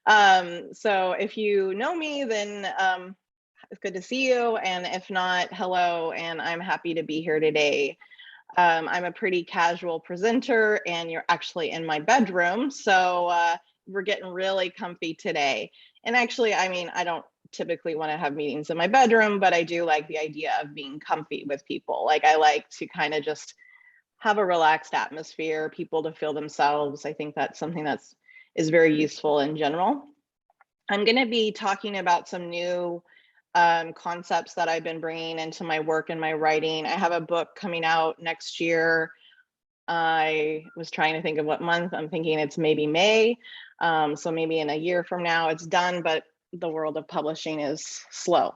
So if you know me, then it's good to see you. And if not, hello, and I'm happy to be here today. I'm a pretty casual presenter, and you're actually in my bedroom. So we're getting really comfy today. And actually, I mean, I don't typically want to have meetings in my bedroom, but I do like the idea of being comfy with people. Like, I like to kind of just have a relaxed atmosphere, people to feel themselves. I think that's something is very useful in general. I'm going to be talking about some new concepts that I've been bringing into my work and my writing. I have a book coming out next year. I was trying to think of what month. I'm thinking it's maybe May. So maybe in a year from now it's done, but the world of publishing is slow.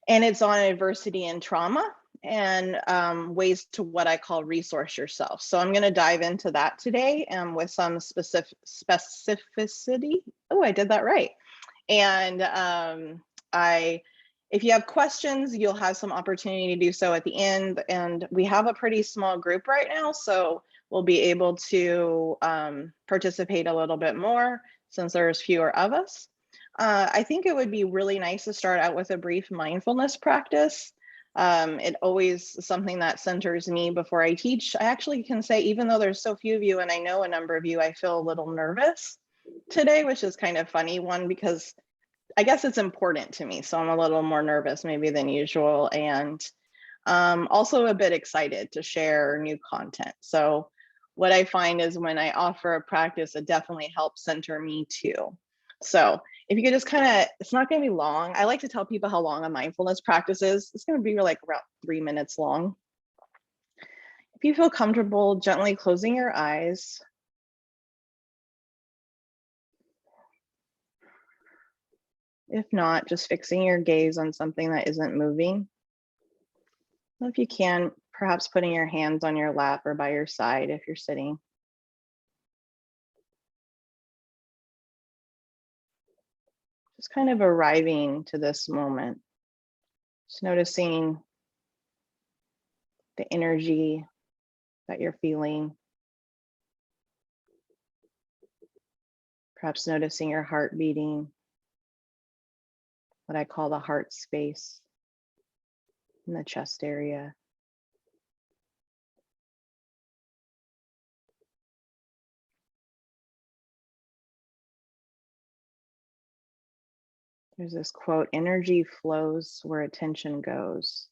And it's on adversity and trauma and ways to what I call resource yourself. So I'm going to dive into that today with some specificity. Oh, I did that right. And if you have questions, you'll have some opportunity to do so at the end. And we have a pretty small group right now, so we'll be able to participate a little bit more since there's fewer of us. I think it would be really nice to start out with a brief mindfulness practice. It always is something that centers me before I teach. I actually can say, even though there's so few of you and I know a number of you, I feel a little nervous today, which is kind of funny. One, because I guess it's important to me, so I'm a little more nervous maybe than usual, and also a bit excited to share new content. So what I find is when I offer a practice, it definitely helps center me too. So if you could just kind of, it's not going to be long. I like to tell people how long a mindfulness practice is. It's going to be like about 3 minutes long. If you feel comfortable, gently closing your eyes. If not, just fixing your gaze on something that isn't moving. If you can, perhaps putting your hands on your lap or by your side if you're sitting. Just kind of arriving to this moment. Just noticing the energy that you're feeling. Perhaps noticing your heart beating, what I call the heart space in the chest area. There's this quote, energy flows where attention goes.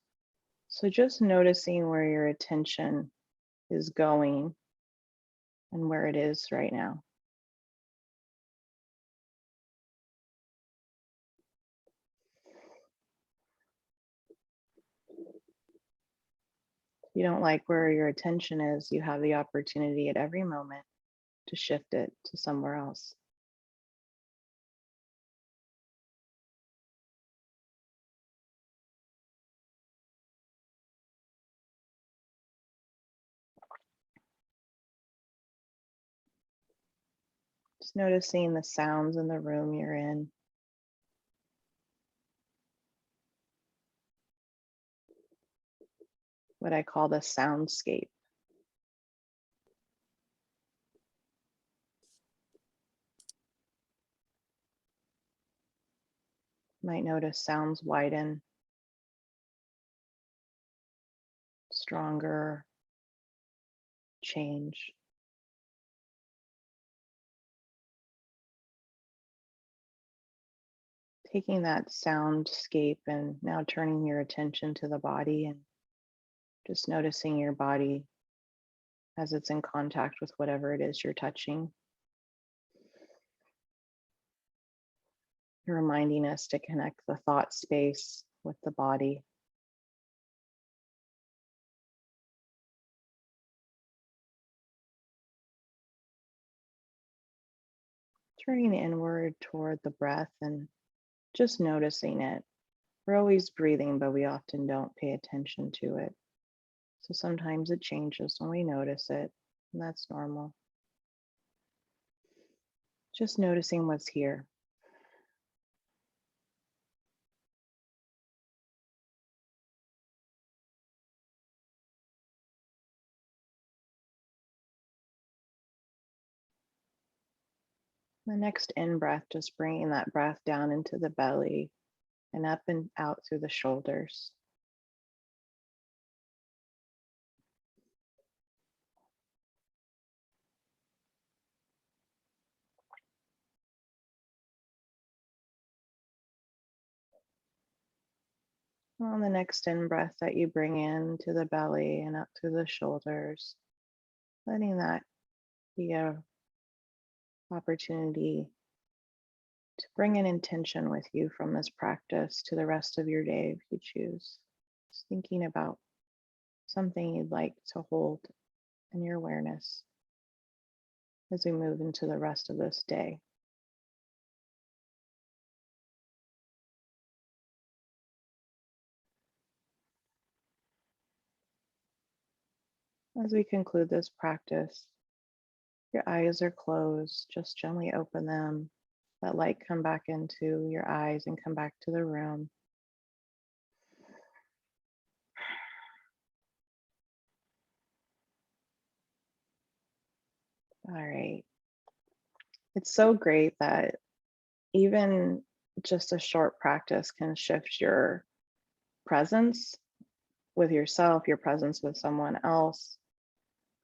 So just noticing where your attention is going and where it is right now. If you don't like where your attention is, you have the opportunity at every moment to shift it to somewhere else. Just noticing the sounds in the room you're in. What I call the soundscape. Might notice sounds widen, stronger, change. Taking that soundscape and now turning your attention to the body and just noticing your body as it's in contact with whatever it is you're touching. You're reminding us to connect the thought space with the body. Turning inward toward the breath and just noticing it. We're always breathing, but we often don't pay attention to it. So sometimes it changes when we notice it, and that's normal. Just noticing what's here. The next in breath, just bringing that breath down into the belly and up and out through the shoulders. On the next in breath that you bring in to the belly and up through the shoulders, letting that be a opportunity to bring an intention with you from this practice to the rest of your day if you choose. Just thinking about something you'd like to hold in your awareness as we move into the rest of this day. As we conclude this practice, your eyes are closed, just gently open them. Let light come back into your eyes and come back to the room. All right. It's so great that even just a short practice can shift your presence with yourself, your presence with someone else,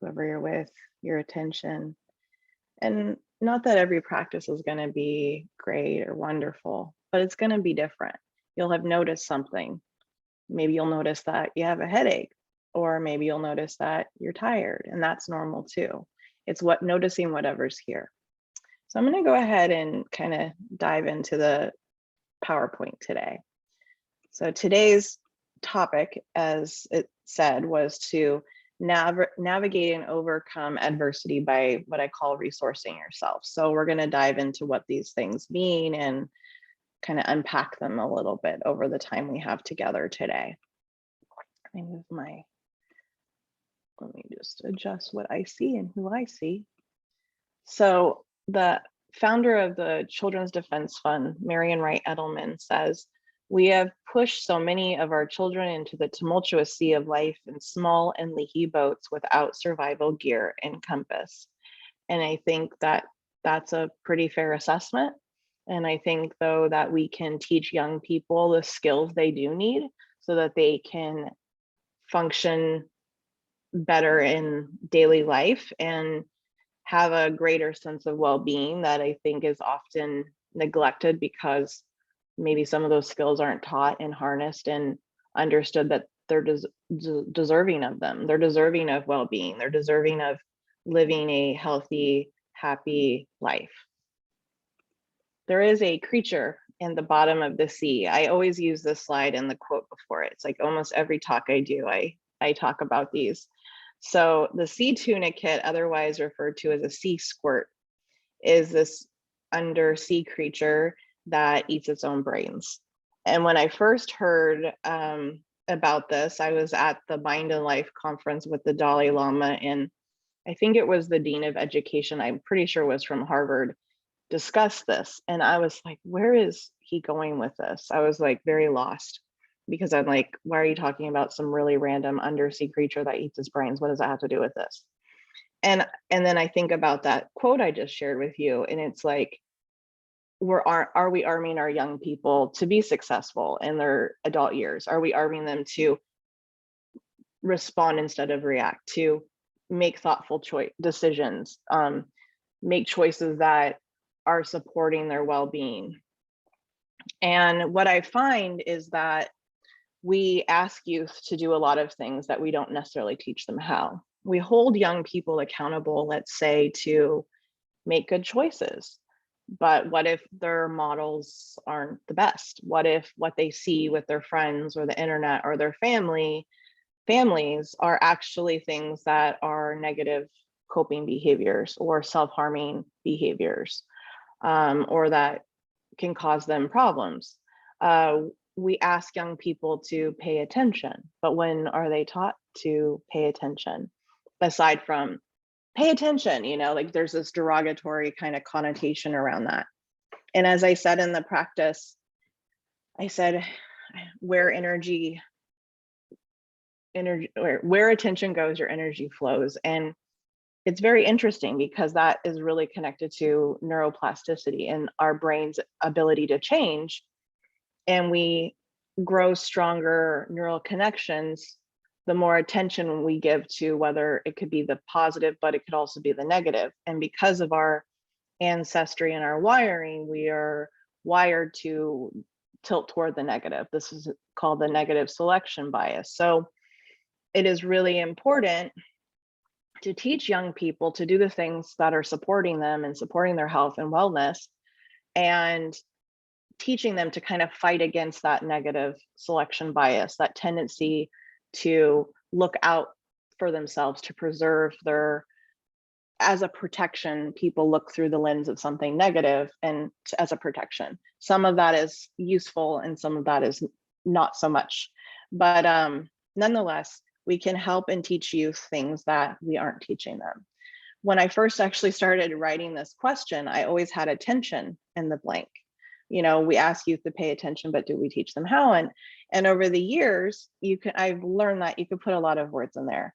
whoever you're with, your attention. And not that every practice is going to be great or wonderful, but it's going to be different. You'll have noticed something. Maybe you'll notice that you have a headache, or maybe you'll notice that you're tired, and that's normal too. It's what noticing whatever's here. So I'm going to go ahead and kind of dive into the PowerPoint today. So today's topic, as it said, was to navigate and overcome adversity by what I call resourcing yourself. So we're going to dive into what these things mean and kind of unpack them a little bit over the time we have together today. Let me just adjust what I see and who I see. So the founder of the Children's Defense Fund, Marian Wright Edelman, says, "We have pushed so many of our children into the tumultuous sea of life in small and leaky boats without survival gear and compass." And I think that that's a pretty fair assessment. And I think, though, that we can teach young people the skills they do need so that they can function better in daily life and have a greater sense of well-being that I think is often neglected because maybe some of those skills aren't taught and harnessed and understood that they're deserving of them. They're deserving of well-being. They're deserving of living a healthy, happy life. There is a creature in the bottom of the sea. I always use this slide and the quote before it. It's like almost every talk I do, I talk about these. So the sea tunicate, otherwise referred to as a sea squirt, is this undersea creature that eats its own brains. And when I first heard about this, I was at the Mind and Life conference with the Dalai Lama, and I think it was the Dean of Education, I'm pretty sure was from Harvard, discussed this. And I was like, where is he going with this? I was like very lost because I'm like, why are you talking about some really random undersea creature that eats its brains? What does that have to do with this? And then I think about that quote I just shared with you, and it's like, are we arming our young people to be successful in their adult years? Are we arming them to respond instead of react, to make thoughtful decisions, make choices that are supporting their well-being? And what I find is that we ask youth to do a lot of things that we don't necessarily teach them how. We hold young people accountable, let's say, to make good choices. But what if their models aren't the best? What if what they see with their friends or the internet or their families are actually things that are negative coping behaviors or self-harming behaviors, or that can cause them problems? We ask young people to pay attention, but when are they taught to pay attention? Aside from pay attention, like there's this derogatory kind of connotation around that. And as I said in the practice, I said, where attention goes, your energy flows. And it's very interesting because that is really connected to neuroplasticity and our brain's ability to change. And we grow stronger neural connections the more attention we give to whether it could be the positive, but it could also be the negative. And because of our ancestry and our wiring, we are wired to tilt toward the negative. This is called the negative selection bias. So it is really important to teach young people to do the things that are supporting them and supporting their health and wellness, and teaching them to kind of fight against that negative selection bias, that tendency to look out for themselves, to preserve their, as a protection, people look through the lens of something negative and as a protection. Some of that is useful and some of that is not so much. But nonetheless, we can help and teach youth things that we aren't teaching them. When I first actually started writing this question, I always had attention in the blank. You know, we ask youth to pay attention, but do we teach them how? And over the years, I've learned that you can put a lot of words in there.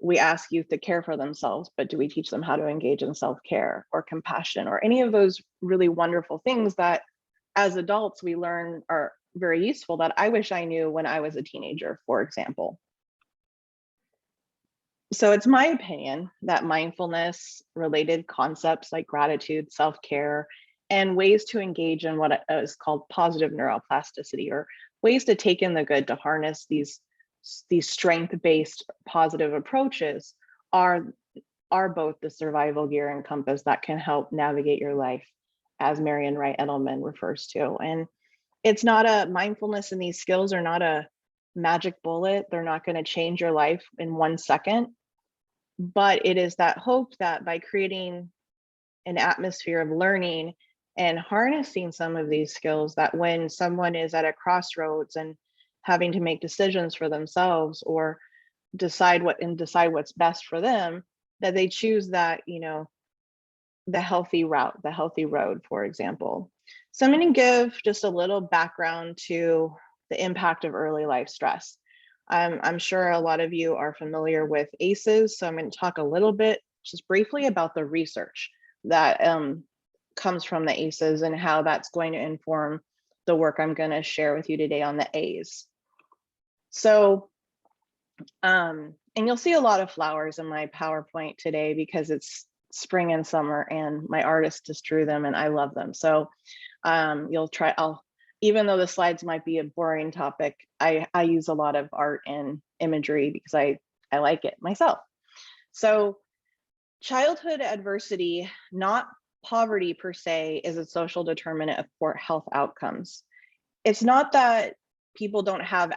We ask youth to care for themselves, but do we teach them how to engage in self-care or compassion or any of those really wonderful things that as adults we learn are very useful that I wish I knew when I was a teenager, for example. So it's my opinion that mindfulness related concepts like gratitude, self-care, and ways to engage in what is called positive neuroplasticity, or ways to take in the good, to harness these strength-based positive approaches are both the survival gear and compass that can help navigate your life, as Marian Wright Edelman refers to. And it's not a mindfulness, and these skills are not a magic bullet. They're not going to change your life in 1 second, but it is that hope that by creating an atmosphere of learning and harnessing some of these skills, that when someone is at a crossroads and having to make decisions for themselves or decide what's best for them, that they choose that, you know, the healthy route, the healthy road, for example. So I'm going to give just a little background to the impact of early life stress. I'm sure a lot of you are familiar with ACEs, so I'm going to talk a little bit, just briefly, about the research that comes from the ACEs and how that's going to inform the work I'm going to share with you today on the A's. So, and you'll see a lot of flowers in my PowerPoint today because it's spring and summer and my artist just drew them and I love them. So even though the slides might be a boring topic, I use a lot of art and imagery because I like it myself. So childhood adversity, not poverty per se, is a social determinant of poor health outcomes. It's not that people have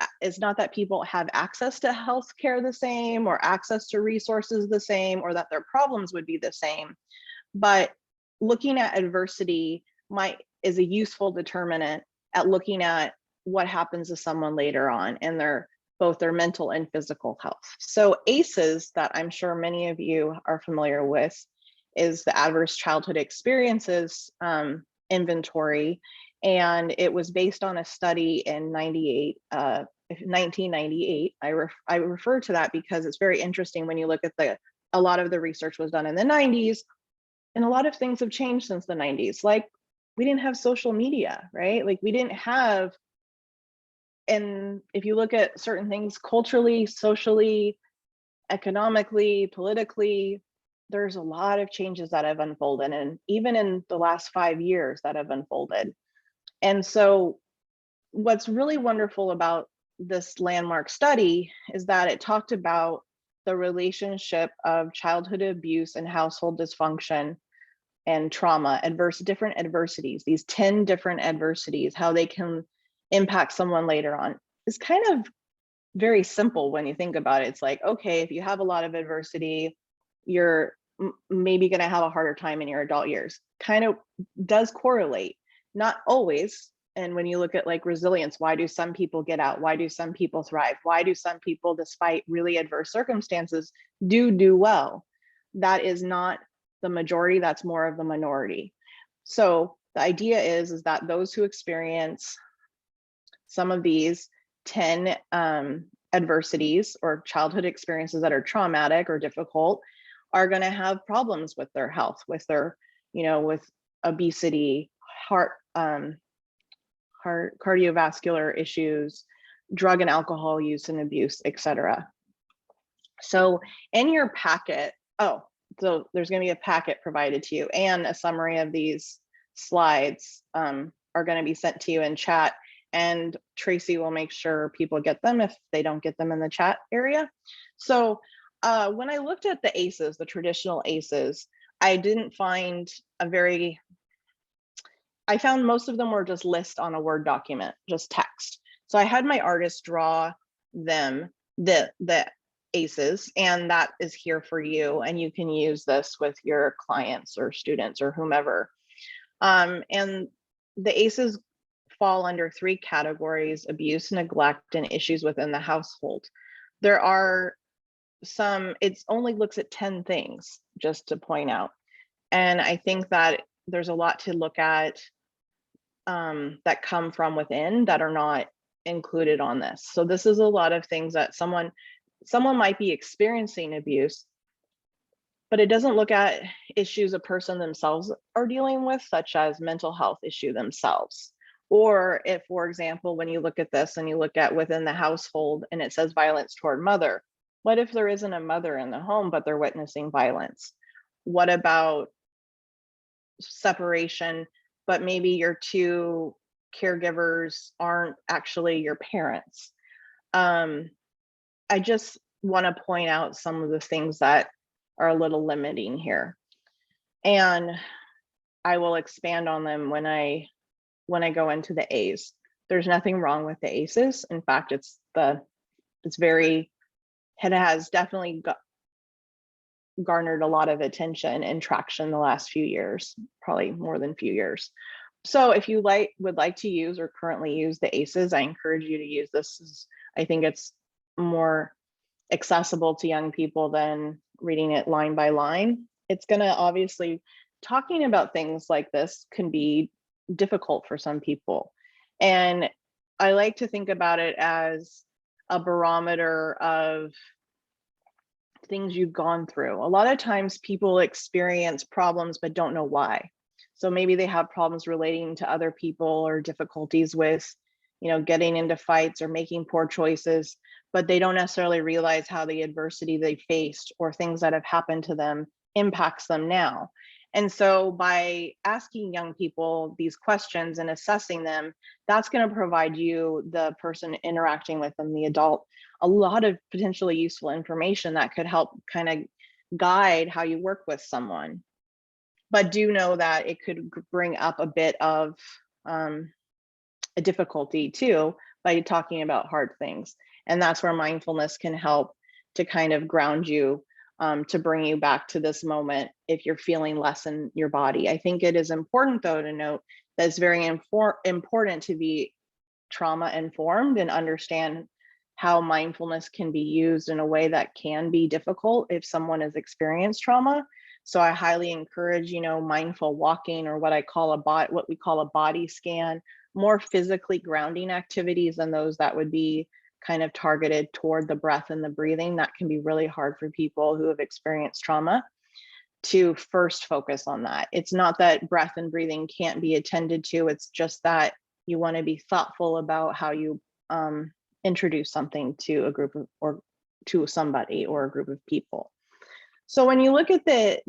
access to health care the same, or access to resources the same, or that their problems would be the same. But looking at adversity is a useful determinant at looking at what happens to someone later on in both their mental and physical health. So ACEs, that I'm sure many of you are familiar with, is the Adverse Childhood Experiences inventory. And it was based on a study in 1998. I refer to that because it's very interesting when you look at a lot of the research was done in the 90s, and a lot of things have changed since the 90s. Like, we didn't have social media, right? Like, we didn't have, and if you look at certain things culturally, socially, economically, politically, there's a lot of changes that have unfolded, and even in the last 5 years that have unfolded. And so what's really wonderful about this landmark study is that it talked about the relationship of childhood abuse and household dysfunction and trauma, different adversities, these 10 different adversities, how they can impact someone later on. It's kind of very simple when you think about it. It's like, okay, if you have a lot of adversity, you're maybe going to have a harder time in your adult years. Kind of does correlate, not always. And when you look at like resilience, why do some people get out? Why do some people thrive? Why do some people, despite really adverse circumstances, do well? That is not the majority, that's more of the minority. So the idea is that those who experience some of these 10 adversities or childhood experiences that are traumatic or difficult are going to have problems with their health, with their, with obesity, heart, cardiovascular issues, drug and alcohol use and abuse, etc. So in your packet, so there's going to be a packet provided to you, and a summary of these slides are going to be sent to you in chat, and Tracy will make sure people get them if they don't get them in the chat area. So when I looked at the ACEs, the traditional ACEs, I didn't find I found most of them were just lists on a Word document, just text. So I had my artist draw them, the ACEs, and that is here for you. And you can use this with your clients or students or whomever. And the ACEs fall under 3 categories: abuse, neglect, and issues within the household. There are some, it only looks at 10 things, just to point out. And I think that there's a lot to look at that come from within that are not included on this. So this is a lot of things that someone might be experiencing abuse, but it doesn't look at issues a person themselves are dealing with, such as mental health issue themselves. Or if, for example, when you look at this and you look at within the household and it says violence toward mother, what if there isn't a mother in the home, but they're witnessing violence? What about separation, but maybe your 2 caregivers aren't actually your parents? I just want to point out some of the things that are a little limiting here, and I will expand on them when I go into the A's. There's nothing wrong with the ACEs. In fact, it has definitely garnered a lot of attention and traction the last few years, probably more than few years. So if you would like to use or currently use the ACEs, I encourage you to use this. I think it's more accessible to young people than reading it line by line. It's going to obviously, talking about things like this can be difficult for some people. And I like to think about it as a barometer of things you've gone through. A lot of times people experience problems but don't know why. So maybe they have problems relating to other people or difficulties with, getting into fights or making poor choices, but they don't necessarily realize how the adversity they faced or things that have happened to them impacts them now. And so by asking young people these questions and assessing them, that's going to provide you, the person interacting with them, the adult, a lot of potentially useful information that could help kind of guide how you work with someone. But do know that it could bring up a bit of a difficulty too by talking about hard things. And that's where mindfulness can help to kind of ground you, to bring you back to this moment if you're feeling less in your body. I think it is important, though, to note that it's very important to be trauma informed and understand how mindfulness can be used in a way that can be difficult if someone has experienced trauma. So I highly encourage, mindful walking, or what we call a body scan, more physically grounding activities than those that would be kind of targeted toward the breath and the breathing. That can be really hard for people who have experienced trauma to first focus on that. It's not that breath and breathing can't be attended to. It's just that you want to be thoughtful about how you introduce something to a group of, or to somebody or a group of people. So when you look at the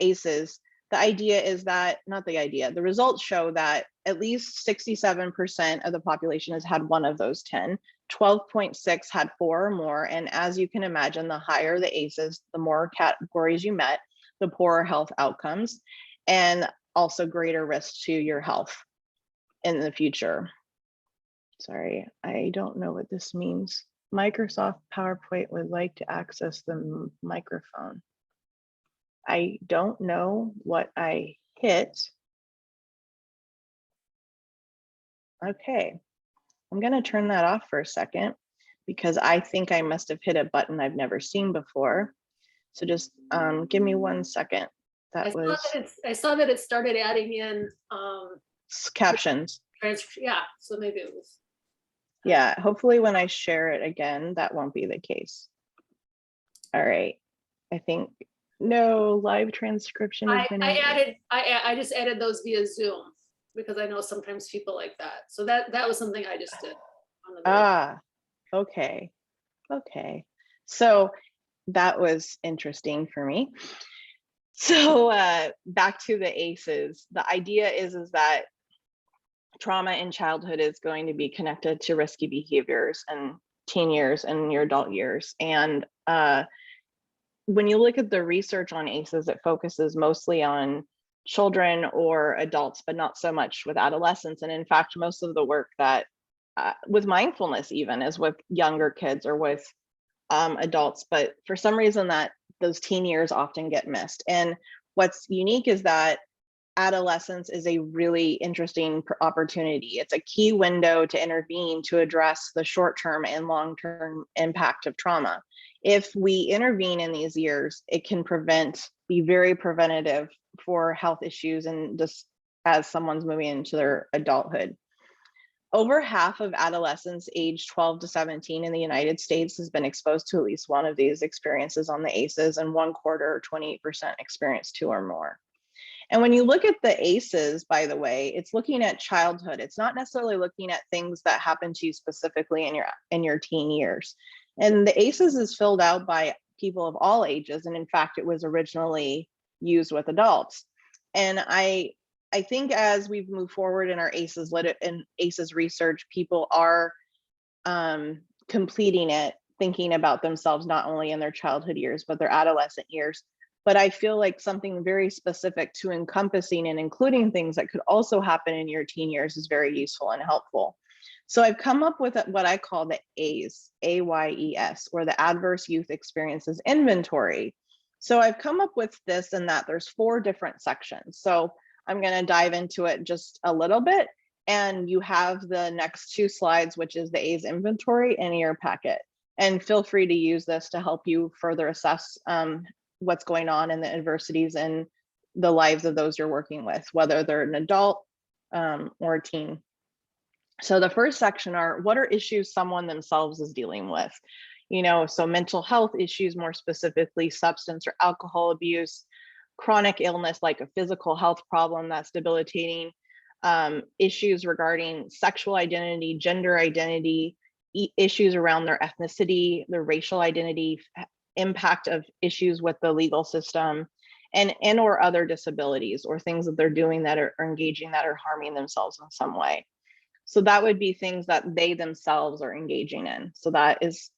ACEs, the idea is that, the results show that at least 67% of the population has had one of those 10, 12.6 had 4 or more. And as you can imagine, the higher the ACEs, the more categories you met, the poorer health outcomes, and also greater risk to your health in the future. Sorry, I don't know what this means. Microsoft PowerPoint would like to access the microphone. I don't know what I hit. Okay, I'm gonna turn that off for a second because I think I must have hit a button I've never seen before. So just give me 1 second. I saw that it started adding in captions. Yeah, so maybe it was. Yeah, hopefully when I share it again, that won't be the case. All right, I think No, live transcription has been I just added those via Zoom because I know sometimes people like that. So that was something I just did on the video. Ah, okay. Okay. So that was interesting for me. So back to the ACEs. The idea is that trauma in childhood is going to be connected to risky behaviors and teen years and your adult years. And when you look at the research on ACEs, it focuses mostly on children or adults, but not so much with adolescents. And in fact, most of the work that with mindfulness even is with younger kids or with adults, but for some reason that those teen years often get missed. And what's unique is that adolescence is a really interesting opportunity. It's a key window to intervene to address the short-term and long-term impact of trauma. If we intervene in these years, it can be very preventative for health issues and just as someone's moving into their adulthood. Over half of adolescents aged 12 to 17 in the United States has been exposed to at least one of these experiences on the ACEs, and 1/4, or 28%, experience two or more. And when you look at the ACEs, by the way, it's looking at childhood. It's not necessarily looking at things that happen to you specifically in your teen years. And the ACEs is filled out by people of all ages. And in fact, it was originally used with adults. And I think as we've moved forward in our ACEs and ACEs research, people are completing it, thinking about themselves not only in their childhood years, but their adolescent years. But I feel like something very specific to encompassing and including things that could also happen in your teen years is very useful and helpful. So I've come up with what I call the AYES, AYES, or the Adverse Youth Experiences Inventory. So I've come up with this and that there's 4 different sections. So I'm going to dive into it just a little bit. And you have the next 2 slides, which is the AYES inventory, in your packet. And feel free to use this to help you further assess what's going on and the adversities in the lives of those you're working with, whether they're an adult or a teen. So the first section are, what are issues someone themselves is dealing with? So mental health issues, more specifically substance or alcohol abuse, chronic illness like a physical health problem that's debilitating, issues regarding sexual identity, gender identity, issues around their ethnicity, their racial identity, impact of issues with the legal system, and or other disabilities or things that they're doing that are engaging that are harming themselves in some way. So that would be things that they themselves are engaging in. So that is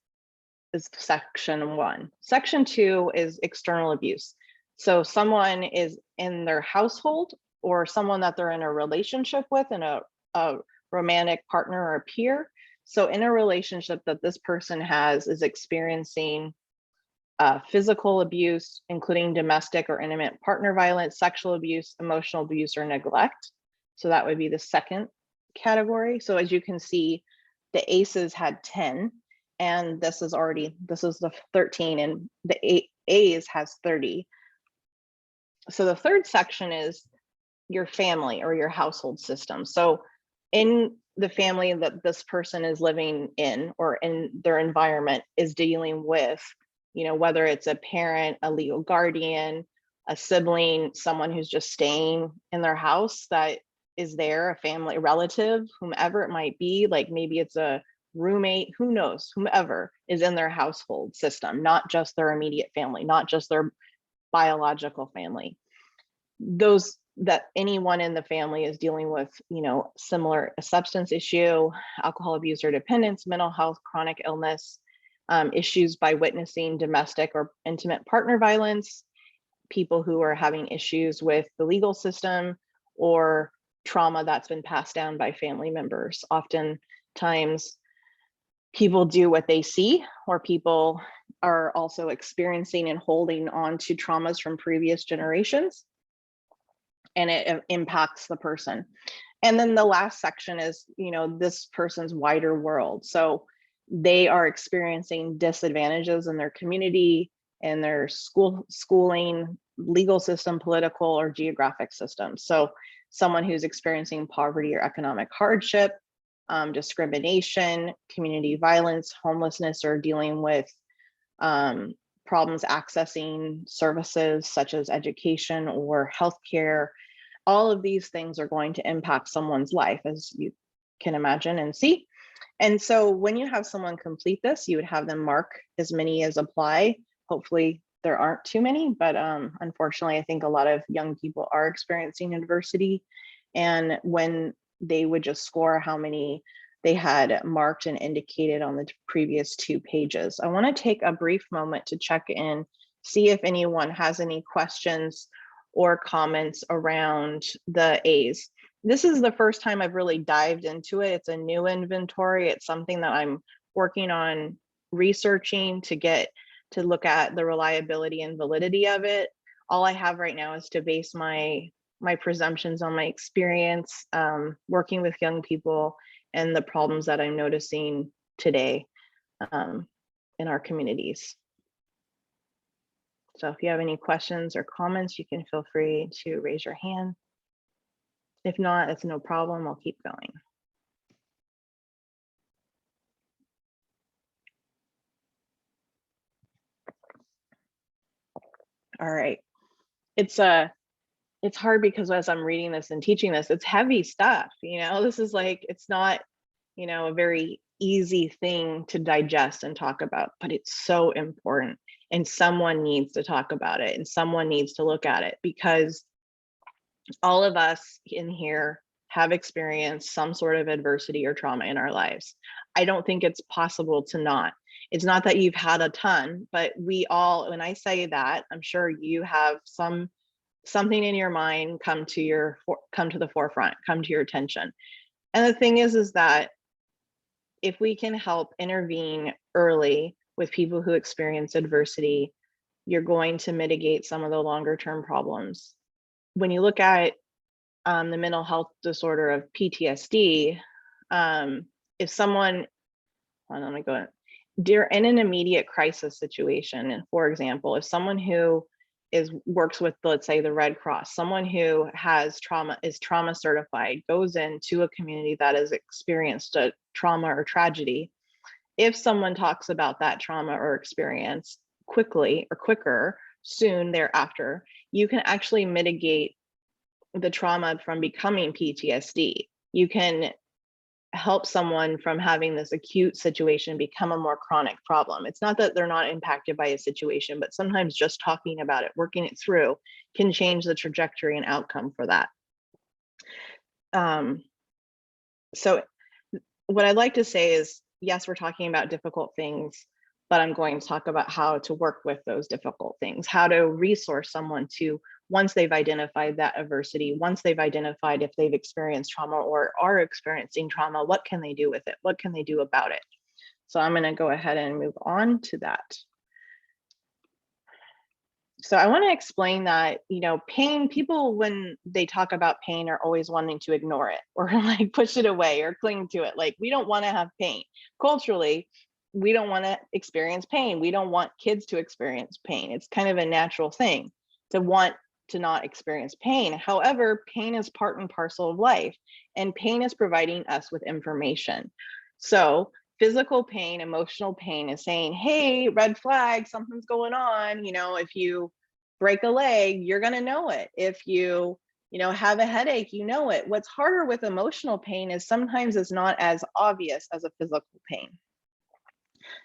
section 1. Section 2 is external abuse. So someone is in their household or someone that they're in a relationship with, and a romantic partner or peer. So in a relationship that this person has is experiencing physical abuse, including domestic or intimate partner violence, sexual abuse, emotional abuse, or neglect. So that would be the second category. So as you can see, the ACEs had 10, and this is the 13, and the AYES has 30. So the third section is your family or your household system. So in the family that this person is living in or in their environment is dealing with, whether it's a parent, a legal guardian, a sibling, someone who's just staying in their house that is there, a family relative, whomever it might be, like maybe it's a roommate, who knows, whomever is in their household system, not just their immediate family, not just their biological family. Those that anyone in the family is dealing with, similar substance issue, alcohol abuse or dependence, mental health, chronic illness, issues by witnessing domestic or intimate partner violence, people who are having issues with the legal system, or trauma that's been passed down by family members. Oftentimes, people do what they see, or people are also experiencing and holding on to traumas from previous generations, and it impacts the person. And then the last section is, this person's wider world. So they are experiencing disadvantages in their community, in their schooling, legal system, political or geographic system. So someone who's experiencing poverty or economic hardship, discrimination, community violence, homelessness, or dealing with problems accessing services such as education or healthcare. All of these things are going to impact someone's life, as you can imagine and see. And so when you have someone complete this, you would have them mark as many as apply. Hopefully there aren't too many, but unfortunately, I think a lot of young people are experiencing adversity. And when they would just score how many they had marked and indicated on the previous 2 pages. I want to take a brief moment to check in, see if anyone has any questions or comments around the A's. This is the first time I've really dived into it. It's a new inventory. It's something that I'm working on researching to look at the reliability and validity of it. All I have right now is to base my presumptions on my experience working with young people and the problems that I'm noticing today in our communities. So if you have any questions or comments, you can feel free to raise your hand. If not, it's no problem, I'll keep going. All right, it's hard because as I'm reading this and teaching this, it's heavy stuff, this is like, it's not, a very easy thing to digest and talk about, but it's so important and someone needs to talk about it and someone needs to look at it because all of us in here have experienced some sort of adversity or trauma in our lives. I don't think it's possible to not. It's not that you've had a ton, but we all, when I say that, I'm sure you have something in your mind come to the forefront, come to your attention. And the thing is that if we can help intervene early with people who experience adversity, you're going to mitigate some of the longer term problems. When you look at the mental health disorder of PTSD, if someone, let me go in, in an immediate crisis situation, and for example, if someone who works with, let's say, the Red Cross, someone who has trauma, is trauma certified, goes into a community that has experienced a trauma or tragedy, if someone talks about that trauma or experience quickly or quicker, soon thereafter, you can actually mitigate the trauma from becoming PTSD. You can help someone from having this acute situation become a more chronic problem. It's not that they're not impacted by a situation, but sometimes just talking about it, working it through, can change the trajectory and outcome for that. So what I'd like to say is, yes, we're talking about difficult things, but I'm going to talk about how to work with those difficult things, how to resource someone to, once they've identified that adversity, once they've identified if they've experienced trauma or are experiencing trauma, what can they do with it? What can they do about it? So I'm going to go ahead and move on to that. So I want to explain that, pain, people, when they talk about pain, are always wanting to ignore it or like push it away or cling to it. Like, we don't want to have pain. Culturally, we don't want to experience pain. We don't want kids to experience pain. It's kind of a natural thing to want to not experience pain. However, pain is part and parcel of life, and pain is providing us with information. So physical pain, emotional pain is saying, hey, red flag, something's going on. If you break a leg, you're going to know it. If you have a headache, you know it. What's harder with emotional pain is sometimes it's not as obvious as a physical pain.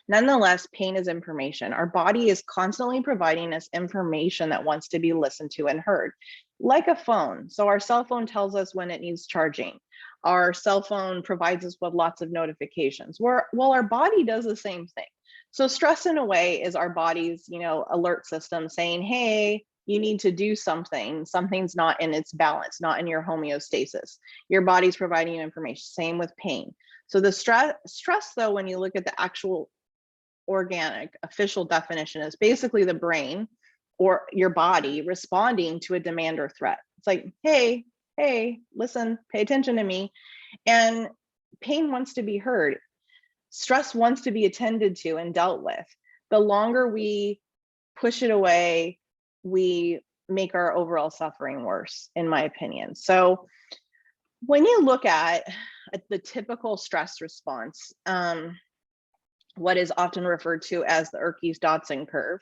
Nonetheless, pain is information. Our body is constantly providing us information that wants to be listened to and heard, like a phone. So our cell phone tells us when it needs charging. Our cell phone provides us with lots of notifications. Well, our body does the same thing. So stress, in a way, is our body's, alert system saying, hey, you need to do something. Something's not in its balance, not in your homeostasis. Your body's providing you information. Same with pain. So the stress, though, when you look at the actual organic official definition, is basically the brain or your body responding to a demand or threat. It's like, hey, listen, pay attention to me. And pain wants to be heard. Stress wants to be attended to and dealt with. The longer we push it away, we make our overall suffering worse, in my opinion. So when you look at the typical stress response, what is often referred to as the Erkes-Dodson curve,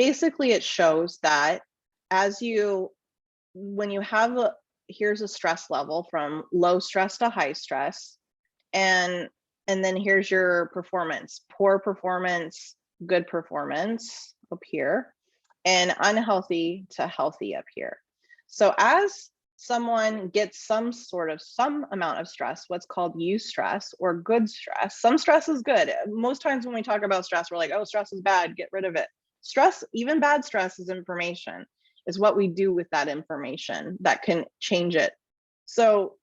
basically it shows that when you have here's a stress level from low stress to high stress, and then here's your performance: poor performance, good performance up here, and unhealthy to healthy up here. So as someone gets some amount of stress, what's called eustress or good stress. Some stress is good. Most times when we talk about stress, we're like, oh, stress is bad, get rid of it. Stress, even bad stress, is information. Is what we do with that information that can change it. So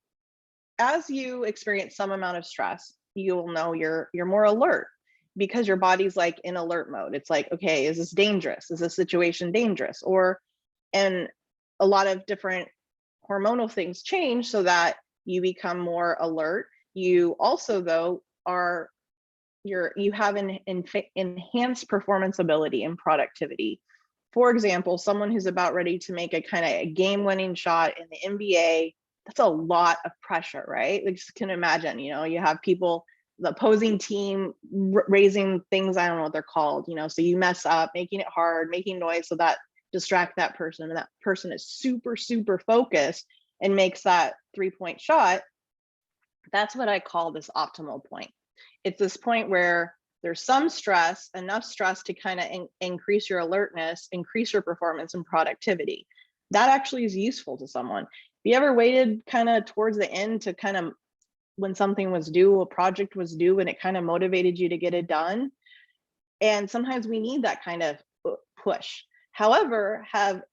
as you experience some amount of stress, you will know you're more alert, because your body's like in alert mode. It's like, okay, is this dangerous? Is this situation dangerous? And a lot of different hormonal things change so that you become more alert. You also, though, you have an enhanced performance ability and productivity. For example, someone who's about ready to make a kind of a game-winning shot in the NBA, that's a lot of pressure, right? Like, just can imagine, you have people, the opposing team raising things, I don't know what they're called, so you mess up, making it hard, making noise, so that distract that person, and that person is super, super focused and makes that 3-point shot. That's what I call this optimal point. It's this point where there's some stress, enough stress to kind of increase your alertness, increase your performance and productivity. That actually is useful to someone. Have you ever waited kind of towards the end to kind of, when something was due, a project was due, and it kind of motivated you to get it done? And sometimes we need that kind of push. However, have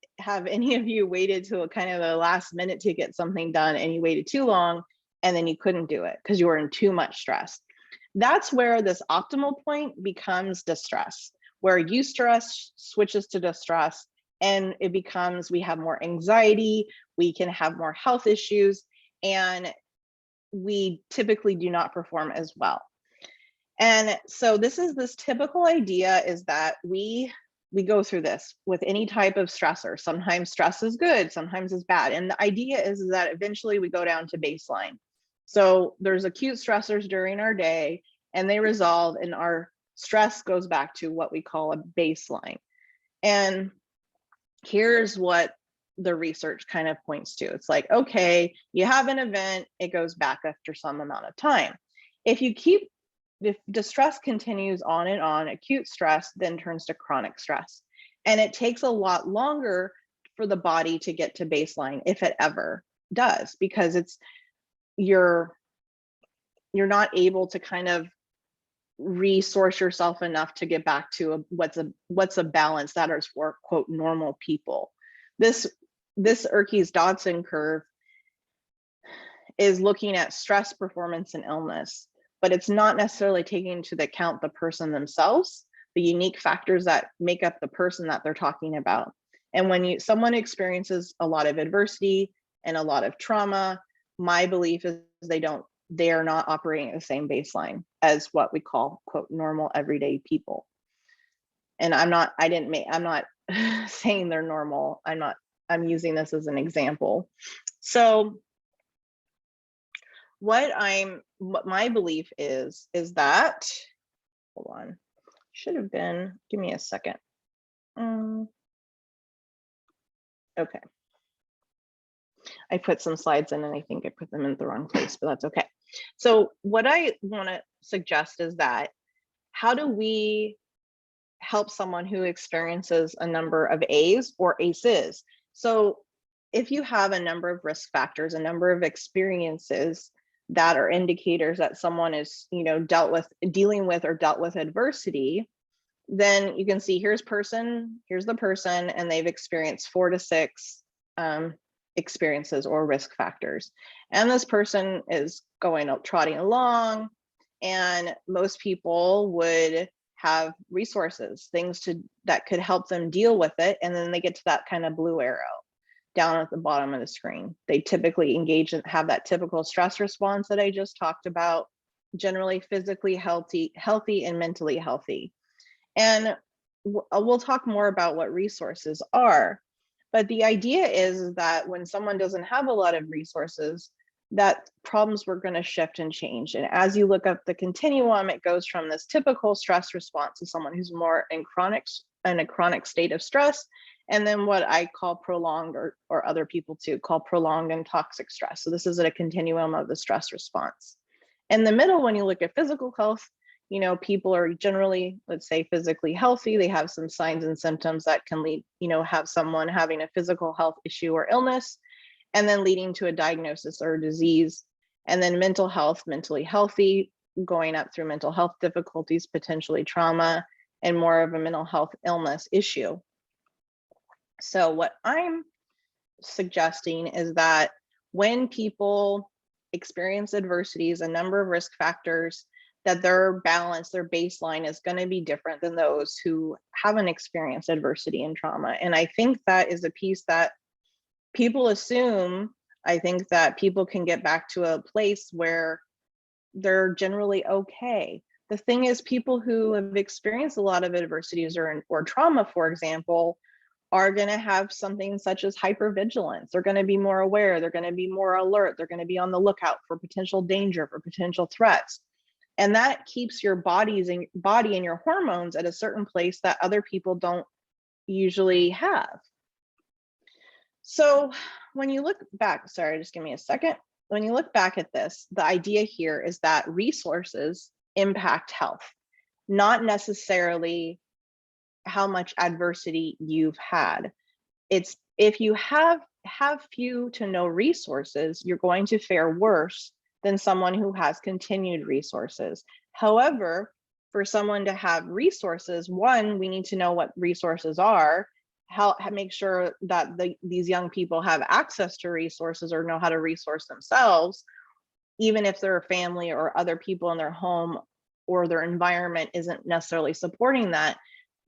any of you waited to a kind of the last minute to get something done, and you waited too long and then you couldn't do it because you were in too much stress? That's where this optimal point becomes distress, where eustress switches to distress, and it becomes, we have more anxiety, we can have more health issues, and we typically do not perform as well. And so this typical idea is that we go through this with any type of stressor. Sometimes stress is good, sometimes it's bad. And the idea is that eventually we go down to baseline. So there's acute stressors during our day, and they resolve, and our stress goes back to what we call a baseline. And here's what the research kind of points to. It's like, okay, you have an event, it goes back after some amount of time. If distress continues on and on, acute stress then turns to chronic stress. And it takes a lot longer for the body to get to baseline, if it ever does, because you're not able to kind of resource yourself enough to get back to what's a balance that is for, quote, normal people. This Urquhart-Dodson curve is looking at stress, performance, and illness, but it's not necessarily taking into account the person themselves, the unique factors that make up the person that they're talking about. And when someone experiences a lot of adversity and a lot of trauma, my belief is they are not operating at the same baseline as what we call, quote, normal everyday people. And I'm not saying they're normal. I'm using this as an example. So what my belief is that, hold on, should have been, give me a second. Okay. I put some slides in and I think I put them in the wrong place, but that's okay. So what I want to suggest is that, how do we help someone who experiences a number of A's or ACEs? So if you have a number of risk factors, a number of experiences that are indicators that someone is, dealing with or dealt with adversity, then you can see here's the person, and they've experienced 4 to 6 experiences or risk factors. And this person is trotting along, and most people would have resources, things that could help them deal with it. And then they get to that kind of blue arrow down at the bottom of the screen. They typically engage and have that typical stress response that I just talked about, generally physically healthy and mentally healthy. And we'll talk more about what resources are. But the idea is that when someone doesn't have a lot of resources, that problems were going to shift and change. And as you look up the continuum, it goes from this typical stress response to someone who's more in chronic in a chronic state of stress, and then what I call prolonged, or other people too call prolonged and toxic stress. So this is at a continuum of the stress response. In the middle, when you look at physical health, people are generally, let's say, physically healthy. They have some signs and symptoms that can lead, have someone having a physical health issue or illness, and then leading to a diagnosis or a disease. And then mental health, mentally healthy, going up through mental health difficulties, potentially trauma, and more of a mental health illness issue. So what I'm suggesting is that when people experience adversities, a number of risk factors, that their balance, their baseline is going to be different than those who haven't experienced adversity and trauma. And I think that is a piece that people assume. I think that people can get back to a place where they're generally okay. The thing is, people who have experienced a lot of adversities or trauma, for example, are going to have something such as hypervigilance. They're going to be more aware. They're going to be more alert. They're going to be on the lookout for potential danger, for potential threats. And that keeps your body and your hormones at a certain place that other people don't usually have. So when you look back, sorry, just give me a second. When you look back at this, the idea here is that resources impact health, not necessarily how much adversity you've had. It's if you have few to no resources, you're going to fare worse than someone who has continued resources. However, for someone to have resources, one, we need to know what resources are, make sure that these young people have access to resources or know how to resource themselves, even if their family or other people in their home or their environment isn't necessarily supporting that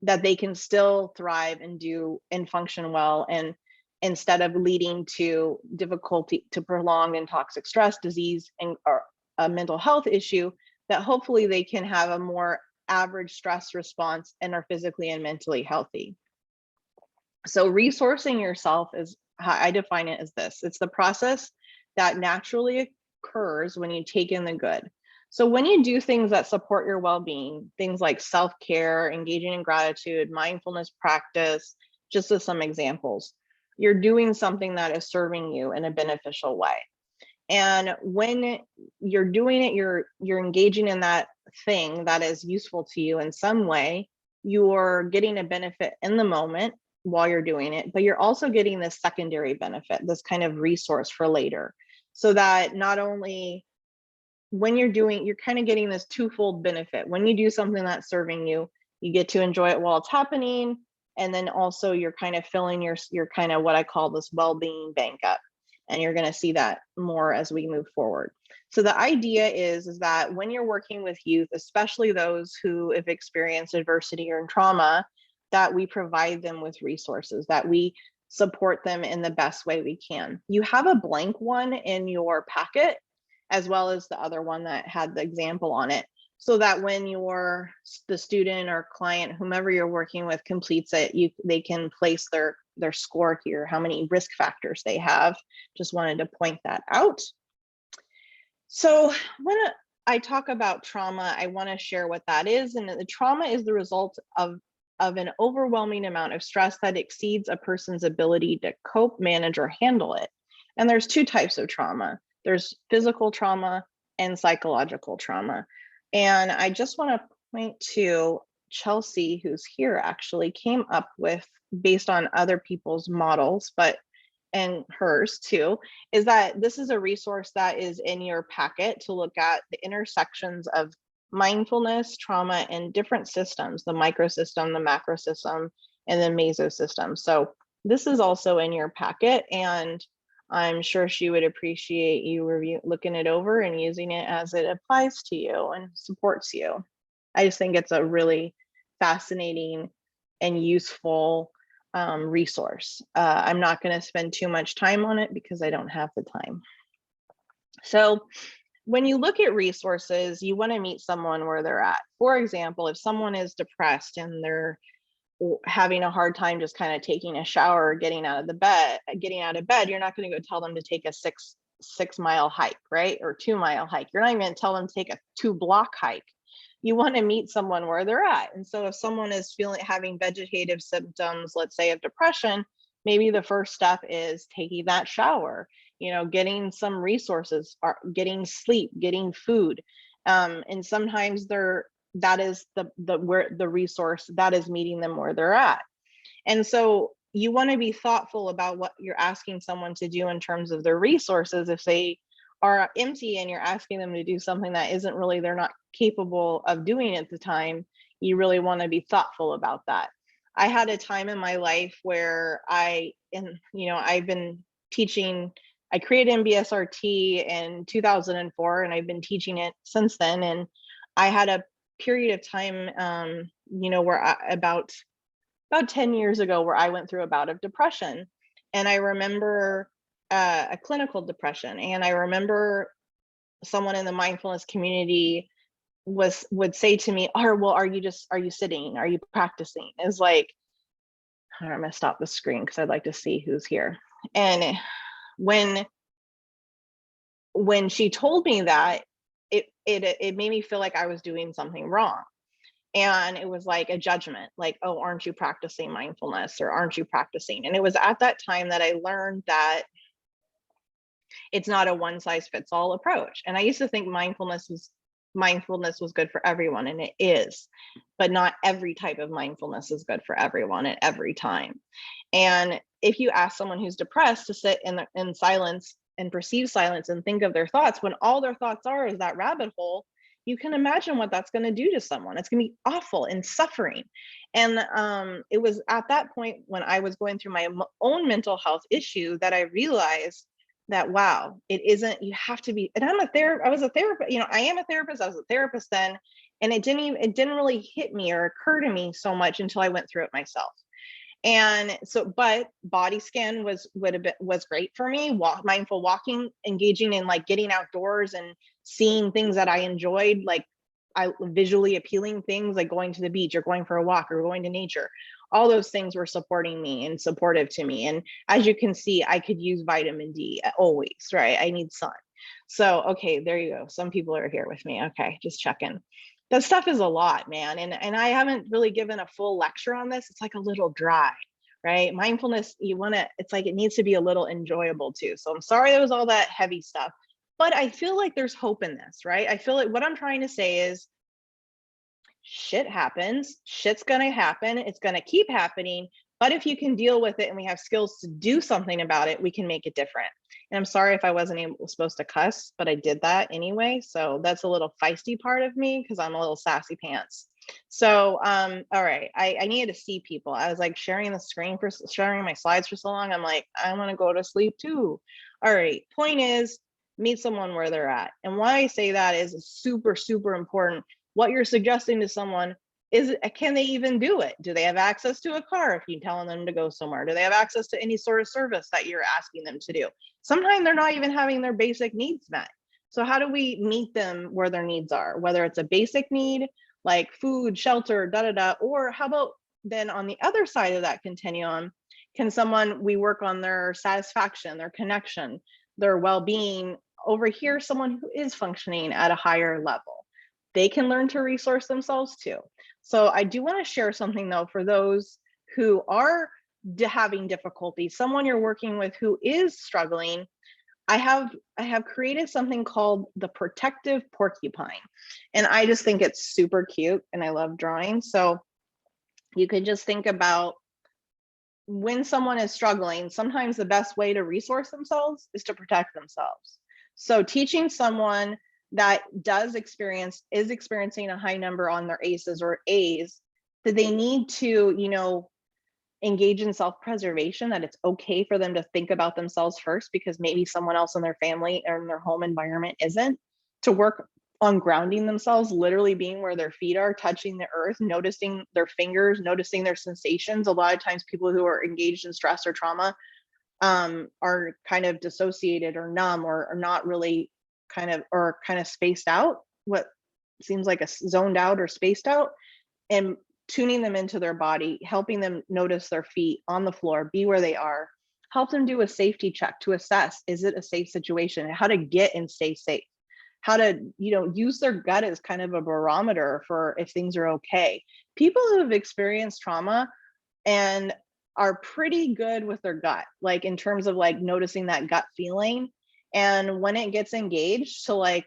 they can still thrive and do and function well, and instead of leading to difficulty, to prolonged and toxic stress, disease, and or a mental health issue, that hopefully they can have a more average stress response and are physically and mentally healthy. So resourcing yourself is how I define it as this. It's the process that naturally occurs when you take in the good. So when you do things that support your well-being, things like self-care, engaging in gratitude, mindfulness practice, just as some examples, you're doing something that is serving you in a beneficial way. And when you're doing it, you're engaging in that thing that is useful to you in some way. You're getting a benefit in the moment while you're doing it, but you're also getting this secondary benefit, this kind of resource for later. So that not only when you're kind of getting this twofold benefit. When you do something that's serving you, you get to enjoy it while it's happening. And then also you're kind of filling your kind of what I call this well-being bank up. And you're going to see that more as we move forward. So the idea is that when you're working with youth, especially those who have experienced adversity or trauma, that we provide them with resources, that we support them in the best way we can. You have a blank one in your packet, as well as the other one that had the example on it, so that when the student or client, whomever you're working with, completes it, they can place their score here, how many risk factors they have. Just wanted to point that out. So when I talk about trauma, I want to share what that is. And the trauma is the result of an overwhelming amount of stress that exceeds a person's ability to cope, manage, or handle it. And there's two types of trauma. There's physical trauma and psychological trauma. And I just want to point to Chelsea, who's here, actually came up with, based on other people's models, and hers too, is that this is a resource that is in your packet to look at the intersections of mindfulness, trauma, and different systems, the microsystem, the macro system, and the mesosystem. So this is also in your packet, and I'm sure she would appreciate you looking it over and using it as it applies to you and supports you. I just think it's a really fascinating and useful resource. I'm not going to spend too much time on it because I don't have the time. So when you look at resources, you want to meet someone where they're at. For example, if someone is depressed and they're having a hard time just kind of taking a shower or getting out of bed, you're not going to go tell them to take a six mile hike, right? Or 2 mile hike. You're not even going to tell them to take a 2 block hike. you want to meet someone where they're at. And so if someone is having vegetative symptoms, let's say of depression, maybe the first step is taking that shower, getting some resources, or getting sleep, getting food. And sometimes that is the resource that is meeting them where they're at. And so you want to be thoughtful about what you're asking someone to do in terms of their resources. If they are empty and you're asking them to do something that isn't really, they're not capable of doing at the time, you really want to be thoughtful about that. I had a time in my life where I've been teaching. I created MBSRT in 2004, and I've been teaching it since then. And I had a period of time, where about 10 years ago, where I went through a bout of depression. And I remember a clinical depression. And I remember someone in the mindfulness community would say to me, well, are you sitting? Are you practicing? It's like, I'm gonna stop the screen because I'd like to see who's here. And when she told me that, it made me feel like I was doing something wrong. And it was like a judgment, like, oh, aren't you practicing mindfulness, or aren't you practicing? And it was at that time that I learned that it's not a one size fits all approach. And I used to think mindfulness was good for everyone, and it is, but not every type of mindfulness is good for everyone at every time. And if you ask someone who's depressed to sit in silence and perceive silence and think of their thoughts, when all their thoughts is that rabbit hole, you can imagine what that's going to do to someone. It's going to be awful and suffering. And it was at that point, when I was going through my own mental health issue, that I realized that, wow, it isn't, you have to be, and I was a therapist, I am a therapist, I was a therapist then, and it didn't really hit me or occur to me so much until I went through it myself. And so, but body scan was great for me. Mindful walking, engaging in like getting outdoors and seeing things that I enjoyed, like visually appealing things, like going to the beach or going for a walk or going to nature. All those things were supporting me and supportive to me. And as you can see, I could use vitamin D always, right? I need sun. So, okay, there you go. Some people are here with me. Okay, just checking. That stuff is a lot, man. And I haven't really given a full lecture on this. It's like a little dry, right? Mindfulness, it's like, it needs to be a little enjoyable too. So I'm sorry it was all that heavy stuff, but I feel like there's hope in this, right? I feel like what I'm trying to say is, shit happens, shit's gonna happen, it's gonna keep happening, but if you can deal with it and we have skills to do something about it, we can make it different. And I'm sorry if I wasn't supposed to cuss, but I did that anyway. So that's a little feisty part of me because I'm a little sassy pants. So, all right, I needed to see people. I was like sharing the screen for sharing my slides for so long. I'm like, I want to go to sleep too. All right, point is, meet someone where they're at. And why I say that is super, super important. What you're suggesting to someone is, can they even do it? Do they have access to a car if you're telling them to go somewhere? Do they have access to any sort of service that you're asking them to do? Sometimes they're not even having their basic needs met. So how do we meet them where their needs are? Whether it's a basic need like food, shelter, or how about then on the other side of that continuum, we work on their satisfaction, their connection, their well-being. Over here, someone who is functioning at a higher level, they can learn to resource themselves too. So I do want to share something though, for those who are having difficulty, someone you're working with who is struggling. I have created something called the protective porcupine. And I just think it's super cute and I love drawing. So you could just think about, when someone is struggling, sometimes the best way to resource themselves is to protect themselves. So teaching someone that is experiencing a high number on their ACEs or A's, that they need to, engage in self-preservation, that it's okay for them to think about themselves first, because maybe someone else in their family or in their home environment isn't, to work on grounding themselves, literally being where their feet are, touching the earth, noticing their fingers, noticing their sensations. A lot of times people who are engaged in stress or trauma are kind of dissociated or numb or not really kind of spaced out, what seems like a zoned out or spaced out. And tuning them into their body, helping them notice their feet on the floor, be where they are, help them do a safety check to assess, is it a safe situation, and how to get and stay safe. how to, use their gut as kind of a barometer for if things are okay. People who have experienced trauma and are pretty good with their gut, like in terms of like noticing that gut feeling. And when it gets engaged, so like,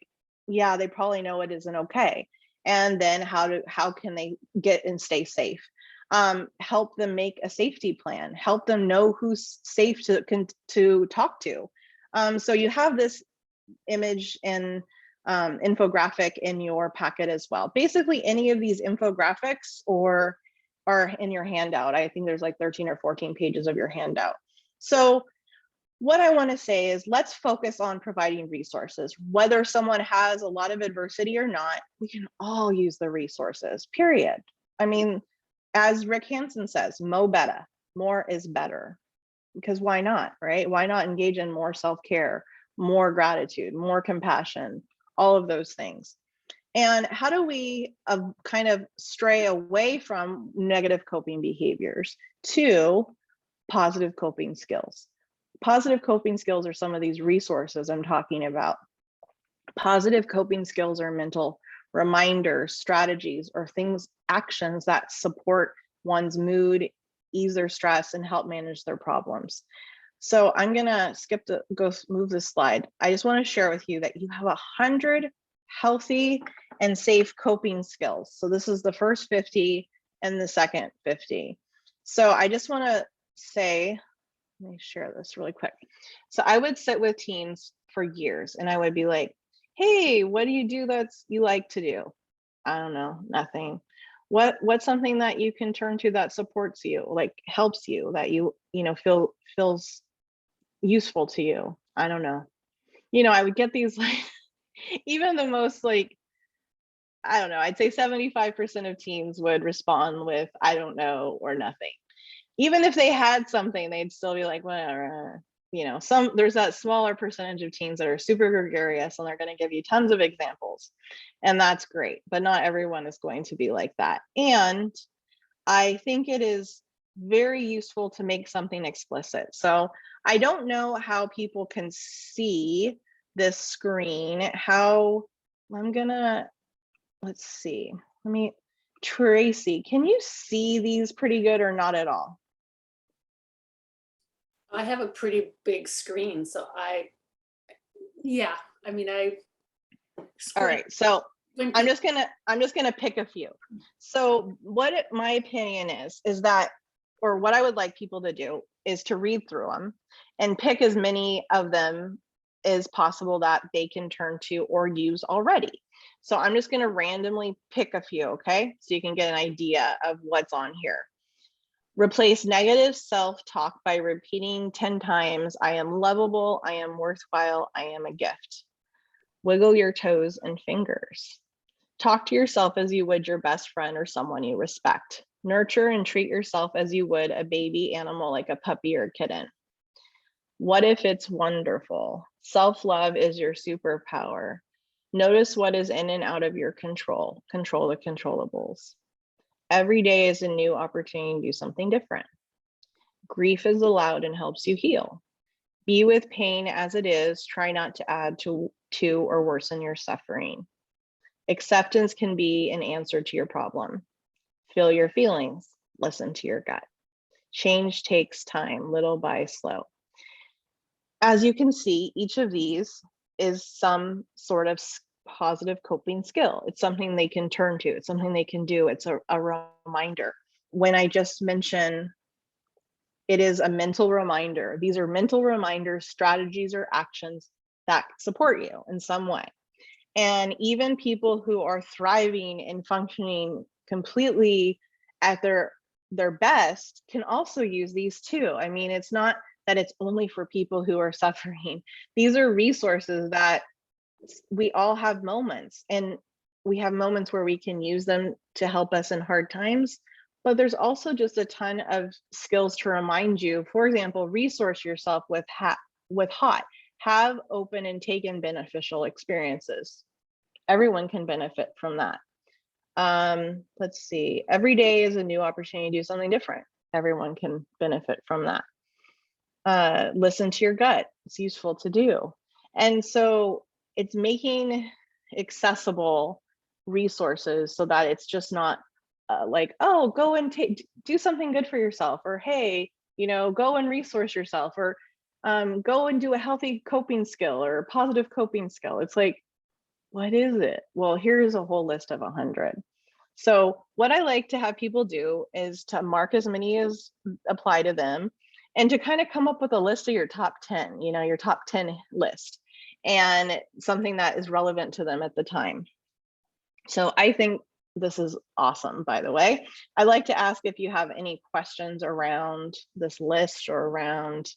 yeah, they probably know it isn't okay. And then how can they get and stay safe? Help them make a safety plan, help them know who's safe to talk to. So you have this image and infographic in your packet as well. Basically, any of these infographics or are in your handout. I think there's like 13 or 14 pages of your handout. So what I want to say is let's focus on providing resources. Whether someone has a lot of adversity or not, we can all use the resources, period. I mean, as Rick Hansen says, mo better, more is better. Because why not, right? Why not engage in more self-care, more gratitude, more compassion, all of those things? And how do we kind of stray away from negative coping behaviors to positive coping skills? Positive coping skills are some of these resources I'm talking about. Positive coping skills are mental reminders, strategies, or things, actions that support one's mood, ease their stress, and help manage their problems. So I'm gonna move this slide. I just want to share with you that you have 100 healthy and safe coping skills. So this is the first 50 and the second 50. So I just want to say, let me share this really quick. So I would sit with teens for years and I would be like, hey, what do you do you like to do? I don't know, nothing. What's something that you can turn to that supports you, like helps you, that feels useful to you? I don't know. I would get these like even the most like, I don't know, I'd say 75% of teens would respond with I don't know or nothing. Even if they had something, they'd still be like, whatever. There's that smaller percentage of teens that are super gregarious and they're going to give you tons of examples. And that's great, but not everyone is going to be like that. And I think it is very useful to make something explicit. So I don't know how people can see this screen. Let's see. Tracy, can you see these pretty good or not at all? I have a pretty big screen, so yeah, I mean, all right, so I'm just gonna pick a few. So my opinion is that, or what I would like people to do is to read through them and pick as many of them as possible that they can turn to or use already. So I'm just gonna randomly pick a few, okay? So you can get an idea of what's on here. Replace negative self-talk by repeating 10 times, I am lovable, I am worthwhile, I am a gift. Wiggle your toes and fingers. Talk to yourself as you would your best friend or someone you respect. Nurture and treat yourself as you would a baby animal like a puppy or kitten. What if it's wonderful? Self-love is your superpower. Notice what is in and out of your control. Control the controllables. Every day is a new opportunity to do something different. Grief is allowed and helps you heal. Be with pain as it is. Try not to add to or worsen your suffering. Acceptance can be an answer to your problem. Feel your feelings. Listen to your gut. Change takes time, little by slow. As you can see, each of these is some sort of positive coping skill. It's something they can turn to. It's something they can do. It's a reminder. When I just mentioned it is a mental reminder, these are mental reminders, strategies, or actions that support you in some way. And even people who are thriving and functioning completely at their best can also use these too. I mean, it's not that it's only for people who are suffering. These are resources that we all have moments, and we have moments where we can use them to help us in hard times. But there's also just a ton of skills to remind you. For example, resource yourself with HOT. Have open and taken beneficial experiences. Everyone can benefit from that. Let's see. Every day is a new opportunity to do something different. Everyone can benefit from that. Listen to your gut. It's useful to do. And so it's making accessible resources so that it's just not like, oh, go and do something good for yourself, or hey, go and resource yourself, or go and do a healthy coping skill or a positive coping skill. It's like, what is it? Well, here's a whole list of 100. So what I like to have people do is to mark as many as apply to them, and to kind of come up with a list of your top 10, your top 10 list, and something that is relevant to them at the time. So I think this is awesome, by the way. I'd like to ask if you have any questions around this list or around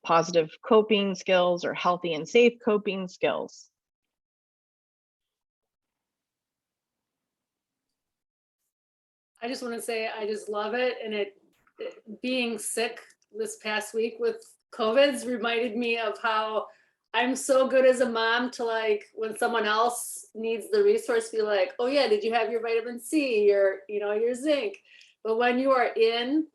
positive coping skills or healthy and safe coping skills. I just want to say I just love it, and being sick this past week with COVID's reminded me of how I'm so good as a mom to, like, when someone else needs the resource, be like, oh yeah, did you have your vitamin C, your zinc? But when you are in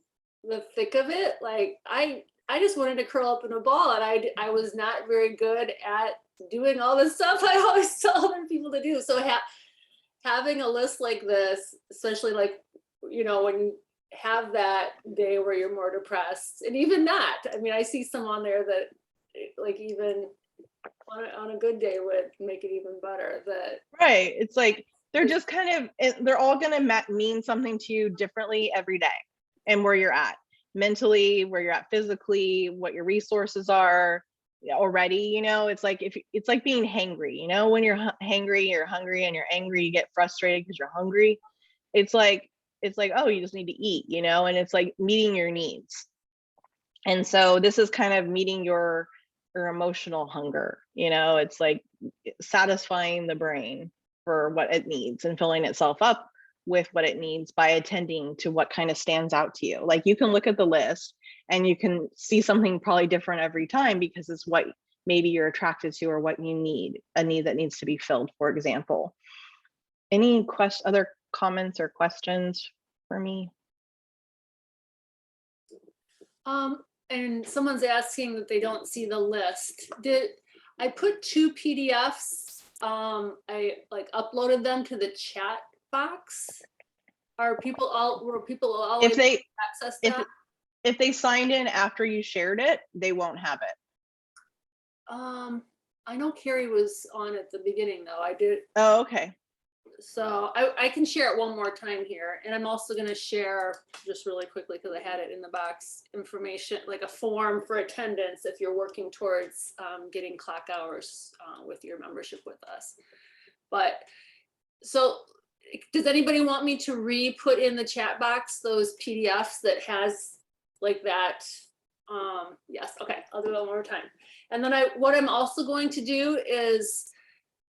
the thick of it, like I just wanted to curl up in a ball, and I was not very good at doing all the stuff I always tell other people to do. So having a list like this, especially like, when you have that day where you're more depressed, and even that, I mean, I see some on there that like even on a good day would make it even better. Right. It's like they're just kind of, they're all going to mean something to you differently every day, and where you're at mentally, where you're at physically, what your resources are already. It's like it's like being hangry. When you're hangry, you're hungry, and you're angry, you get frustrated because you're hungry. It's like, oh, you just need to eat, and it's like meeting your needs. And so this is kind of meeting your emotional hunger. It's like satisfying the brain for what it needs and filling itself up with what it needs by attending to what kind of stands out to you. Like, you can look at the list and you can see something probably different every time, because it's what maybe you're attracted to, or what you need, a need that needs to be filled, for example. Any other comments or questions for me? And someone's asking that they don't see the list. Did I put 2 PDFs? I like uploaded them to the chat box. Were people all If able they to access that? if they signed in after you shared it, they won't have it. I know Carrie was on at the beginning though. I did. Oh, okay. So I can share it one more time here. And I'm also going to share, just really quickly, because I had it in the box, information, like a form for attendance if you're working towards getting clock hours with your membership with us. But so does anybody want me to re-put in the chat box those PDFs that has like that? Yes, okay, I'll do it one more time. And then what I'm also going to do is,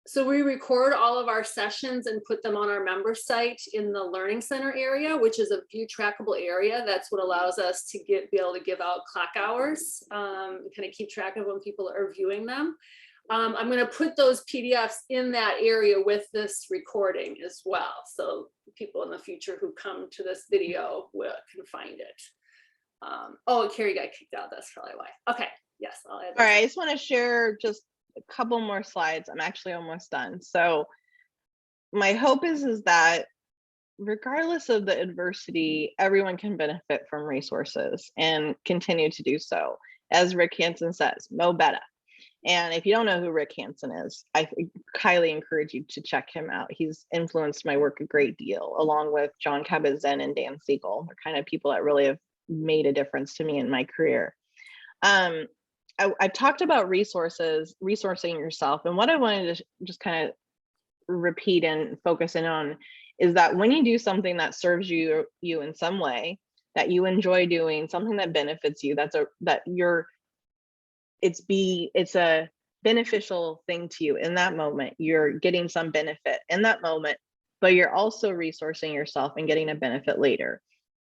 so we record all of our sessions and put them on our member site in the Learning Center area, which is a view trackable area. That's what allows us to be able to give out clock hours, kind of keep track of when people are viewing them. I'm going to put those PDFs in that area with this recording as well, so people in the future who come to this video can find it. Oh, Carrie got kicked out. That's probably why. Okay. Yes, I'll add this. All right. I just want to share just a couple more slides. I'm actually almost done. So my hope is that regardless of the adversity, everyone can benefit from resources and continue to do so. As Rick Hansen says, mo better. And if you don't know who Rick Hansen is, I highly encourage you to check him out. He's influenced my work a great deal, along with John Kabat-Zinn and Dan Siegel. They're kind of people that really have made a difference to me in my career. I've talked about resourcing yourself. And what I wanted to just kind of repeat and focus in on is that when you do something that serves you in some way, that you enjoy doing, something that benefits you, it's a beneficial thing to you in that moment. You're getting some benefit in that moment, but you're also resourcing yourself and getting a benefit later.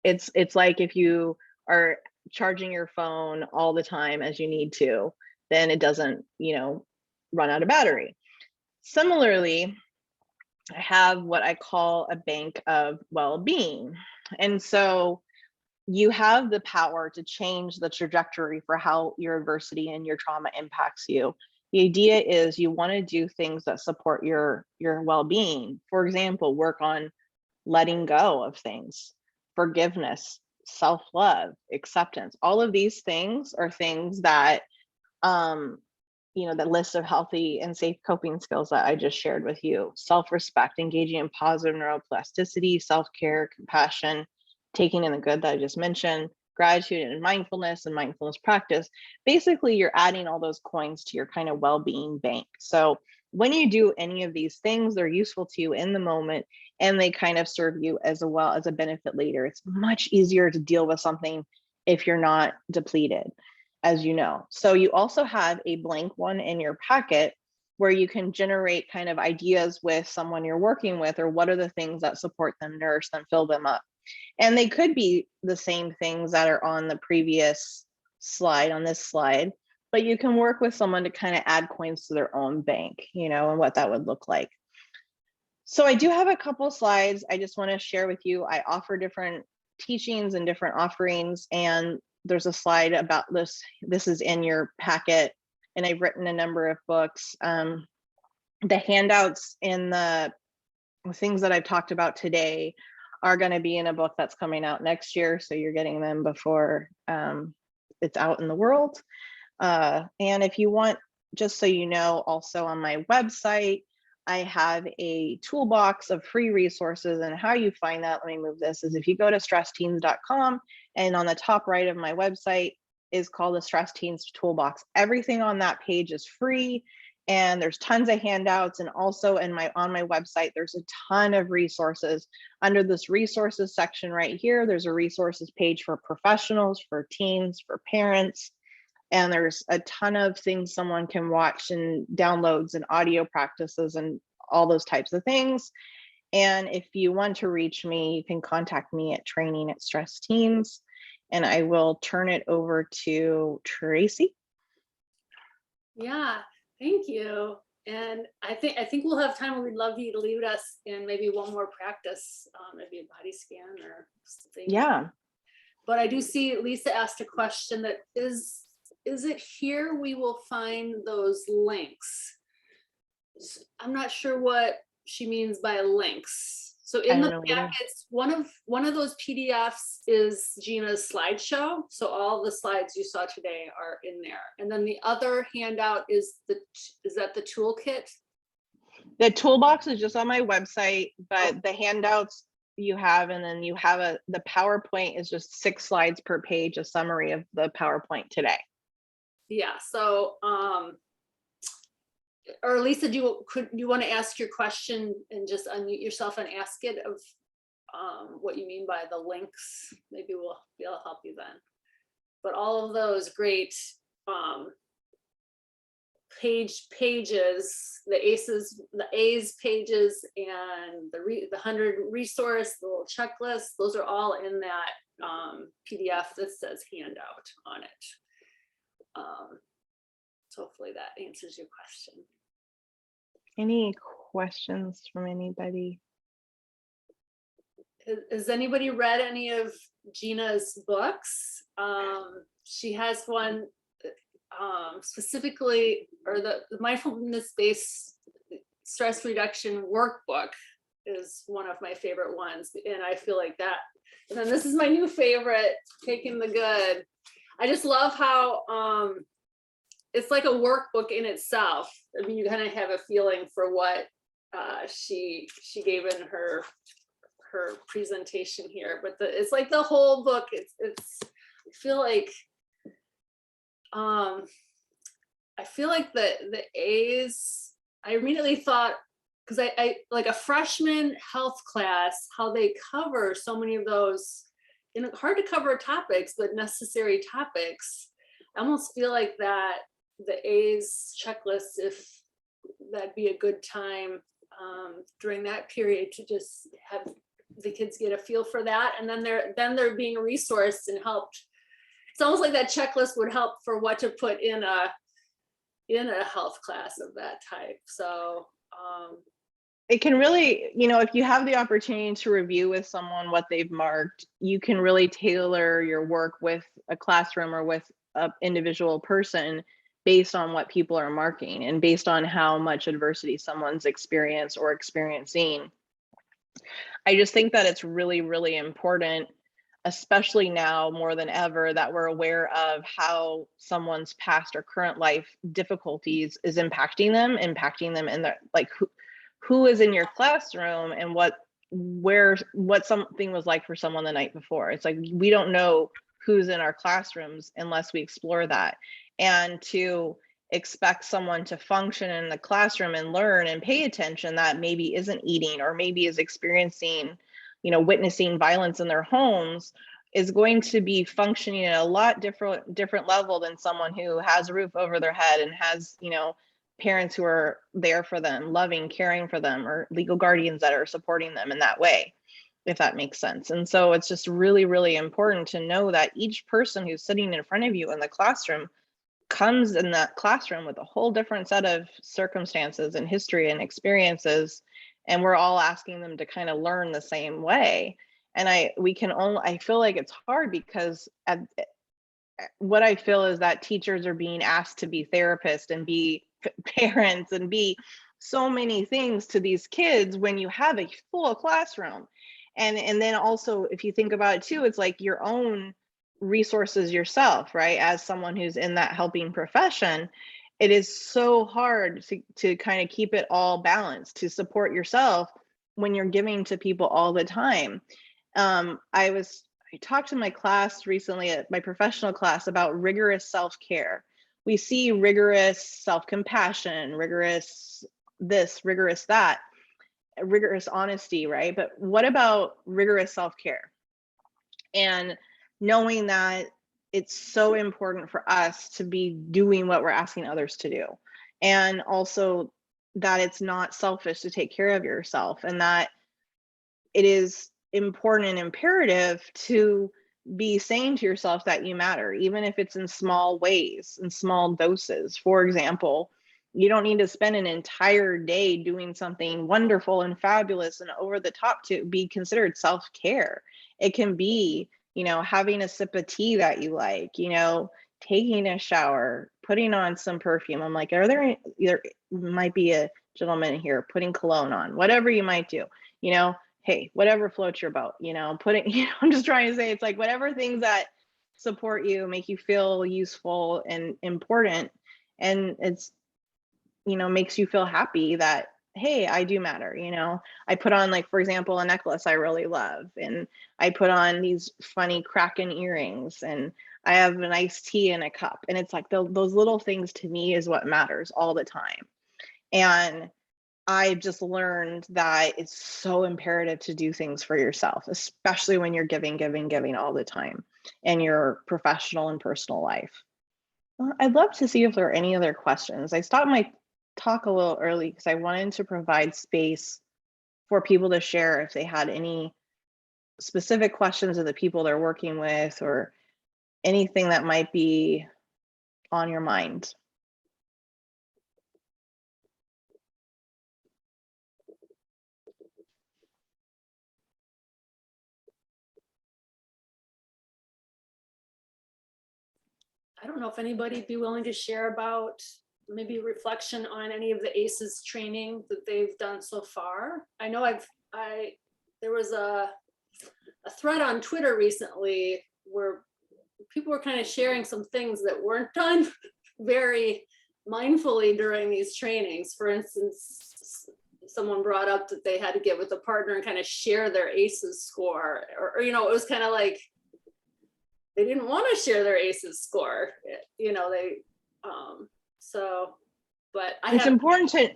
It's like if you are charging your phone all the time as you need to, then it doesn't, run out of battery. Similarly, I have what I call a bank of well-being. And so you have the power to change the trajectory for how your adversity and your trauma impacts you The idea is you want to do things that support your well-being. For example, work on letting go of things, forgiveness, self-love, acceptance. All of these things are things that um the list of healthy and safe coping skills that I just shared with you: self-respect, engaging in positive neuroplasticity, self-care, compassion, taking in the good that I just mentioned, gratitude and mindfulness practice. Basically, you're adding all those coins to your kind of well-being bank. So when you do any of these things, they're useful to you in the moment, and they kind of serve you as well as a benefit later. It's much easier to deal with something if you're not depleted, as you know. So you also have a blank one in your packet where you can generate kind of ideas with someone you're working with, or what are the things that support them, nourish them, fill them up. And they could be the same things that are on the previous slide, on this slide, but you can work with someone to kind of add coins to their own bank, and what that would look like. So I do have a couple slides I just want to share with you. I offer different teachings and different offerings, and there's a slide about this. This is in your packet, and I've written a number of books. The handouts in the things that I've talked about today are going to be in a book that's coming out next year, so you're getting them before it's out in the world. And if you want, just so you know, also on my website, I have a toolbox of free resources. And how you find that, let me move this, is if you go to stressteens.com, and on the top right of my website is called the Stress Teens Toolbox. Everything on that page is free, and there's tons of handouts. And also on my website, there's a ton of resources. Under this resources section right here, there's a resources page for professionals, for teens, for parents. And there's a ton of things someone can watch, and downloads and audio practices and all those types of things. And if you want to reach me, you can contact me at training@stressteens, and I will turn it over to Tracy. Yeah, thank you. And I think we'll have time where we'd love you to lead us in maybe one more practice, maybe a body scan or something. Yeah. But I do see Lisa asked a question that is it here we will find those links? I'm not sure what she means by links. So in the packets, one of those PDFs is Gina's slideshow. So all the slides you saw today are in there. And then the other handout is that the toolkit? The toolbox is just on my website, but the handouts you have, and then you have the PowerPoint is just 6 slides per page, a summary of the PowerPoint today. Yeah, so or Lisa, do you want to ask your question and just unmute yourself and ask it of what you mean by the links? Maybe we'll be able to help you then. But all of those great pages, the A's pages, and the 100 resource, the little checklist, those are all in that PDF that says handout on it. So hopefully that answers your question. Any questions from anybody? Has anybody read any of Gina's books? She has one specifically, or the mindfulness-based stress reduction workbook is one of my favorite ones. And I feel like that. And then this is my new favorite, Taking the Good. I just love how it's like a workbook in itself. I mean, you kind of have a feeling for what she gave in her presentation here, but it's like the whole book. It's I feel like the A's. I immediately thought, because I like a freshman health class, how they cover so many of those hard to cover topics, but necessary topics. I almost feel like that the A's checklist, if that'd be a good time during that period to just have the kids get a feel for that, and then they're being resourced and helped. It's almost like that checklist would help for what to put in a health class of that type. So it can really, if you have the opportunity to review with someone what they've marked, you can really tailor your work with a classroom or with an individual person based on what people are marking and based on how much adversity someone's experienced or experiencing. I just think that it's really, really important, especially now more than ever, that we're aware of how someone's past or current life difficulties is impacting them in the, like, who is in your classroom and what something was like for someone the night before. It's like we don't know who's in our classrooms unless we explore that. And to expect someone to function in the classroom and learn and pay attention that maybe isn't eating or maybe is experiencing, witnessing violence in their homes, is going to be functioning at a lot different level than someone who has a roof over their head and has, parents who are there for them, loving, caring for them, or legal guardians that are supporting them in that way, if that makes sense. And so it's just really, really important to know that each person who's sitting in front of you in the classroom comes in that classroom with a whole different set of circumstances and history and experiences, and we're all asking them to kind of learn the same way. And I feel like it's hard because what I feel is that teachers are being asked to be therapists and be parents and be so many things to these kids when you have a full classroom. And then also, if you think about it too, it's like your own resources yourself, right? As someone who's in that helping profession, it is so hard to kind of keep it all balanced, to support yourself when you're giving to people all the time. I talked to my class recently, at my professional class, about rigorous self-care. We see rigorous self-compassion, rigorous this, rigorous that, rigorous honesty, right? But what about rigorous self-care? And knowing that it's so important for us to be doing what we're asking others to do. And also that it's not selfish to take care of yourself, and that it is important and imperative to be saying to yourself that you matter, even if it's in small ways, in small doses. For example, you don't need to spend an entire day doing something wonderful and fabulous and over the top to be considered self-care. It can be, having a sip of tea that you like, taking a shower, putting on some perfume. I'm like, there might be a gentleman here putting cologne on, whatever you might do, hey, whatever floats your boat, I'm just trying to say, it's like whatever things that support you, make you feel useful and important. And it's, makes you feel happy that, hey, I do matter. I put on, like, for example, a necklace I really love, and I put on these funny Kraken earrings, and I have an iced tea in a cup. And it's like those little things to me is what matters all the time. And I just learned that it's so imperative to do things for yourself, especially when you're giving all the time in your professional and personal life. I'd love to see if there are any other questions. I stopped my talk a little early because I wanted to provide space for people to share if they had any specific questions of the people they're working with, or anything that might be on your mind. I don't know if anybody'd be willing to share about maybe reflection on any of the ACEs training that they've done so far. I know there was a thread on Twitter recently where people were kind of sharing some things that weren't done very mindfully during these trainings. For instance, someone brought up that they had to get with a partner and kind of share their ACEs score, or it was kind of like they didn't want to share their ACEs score, but It's important to,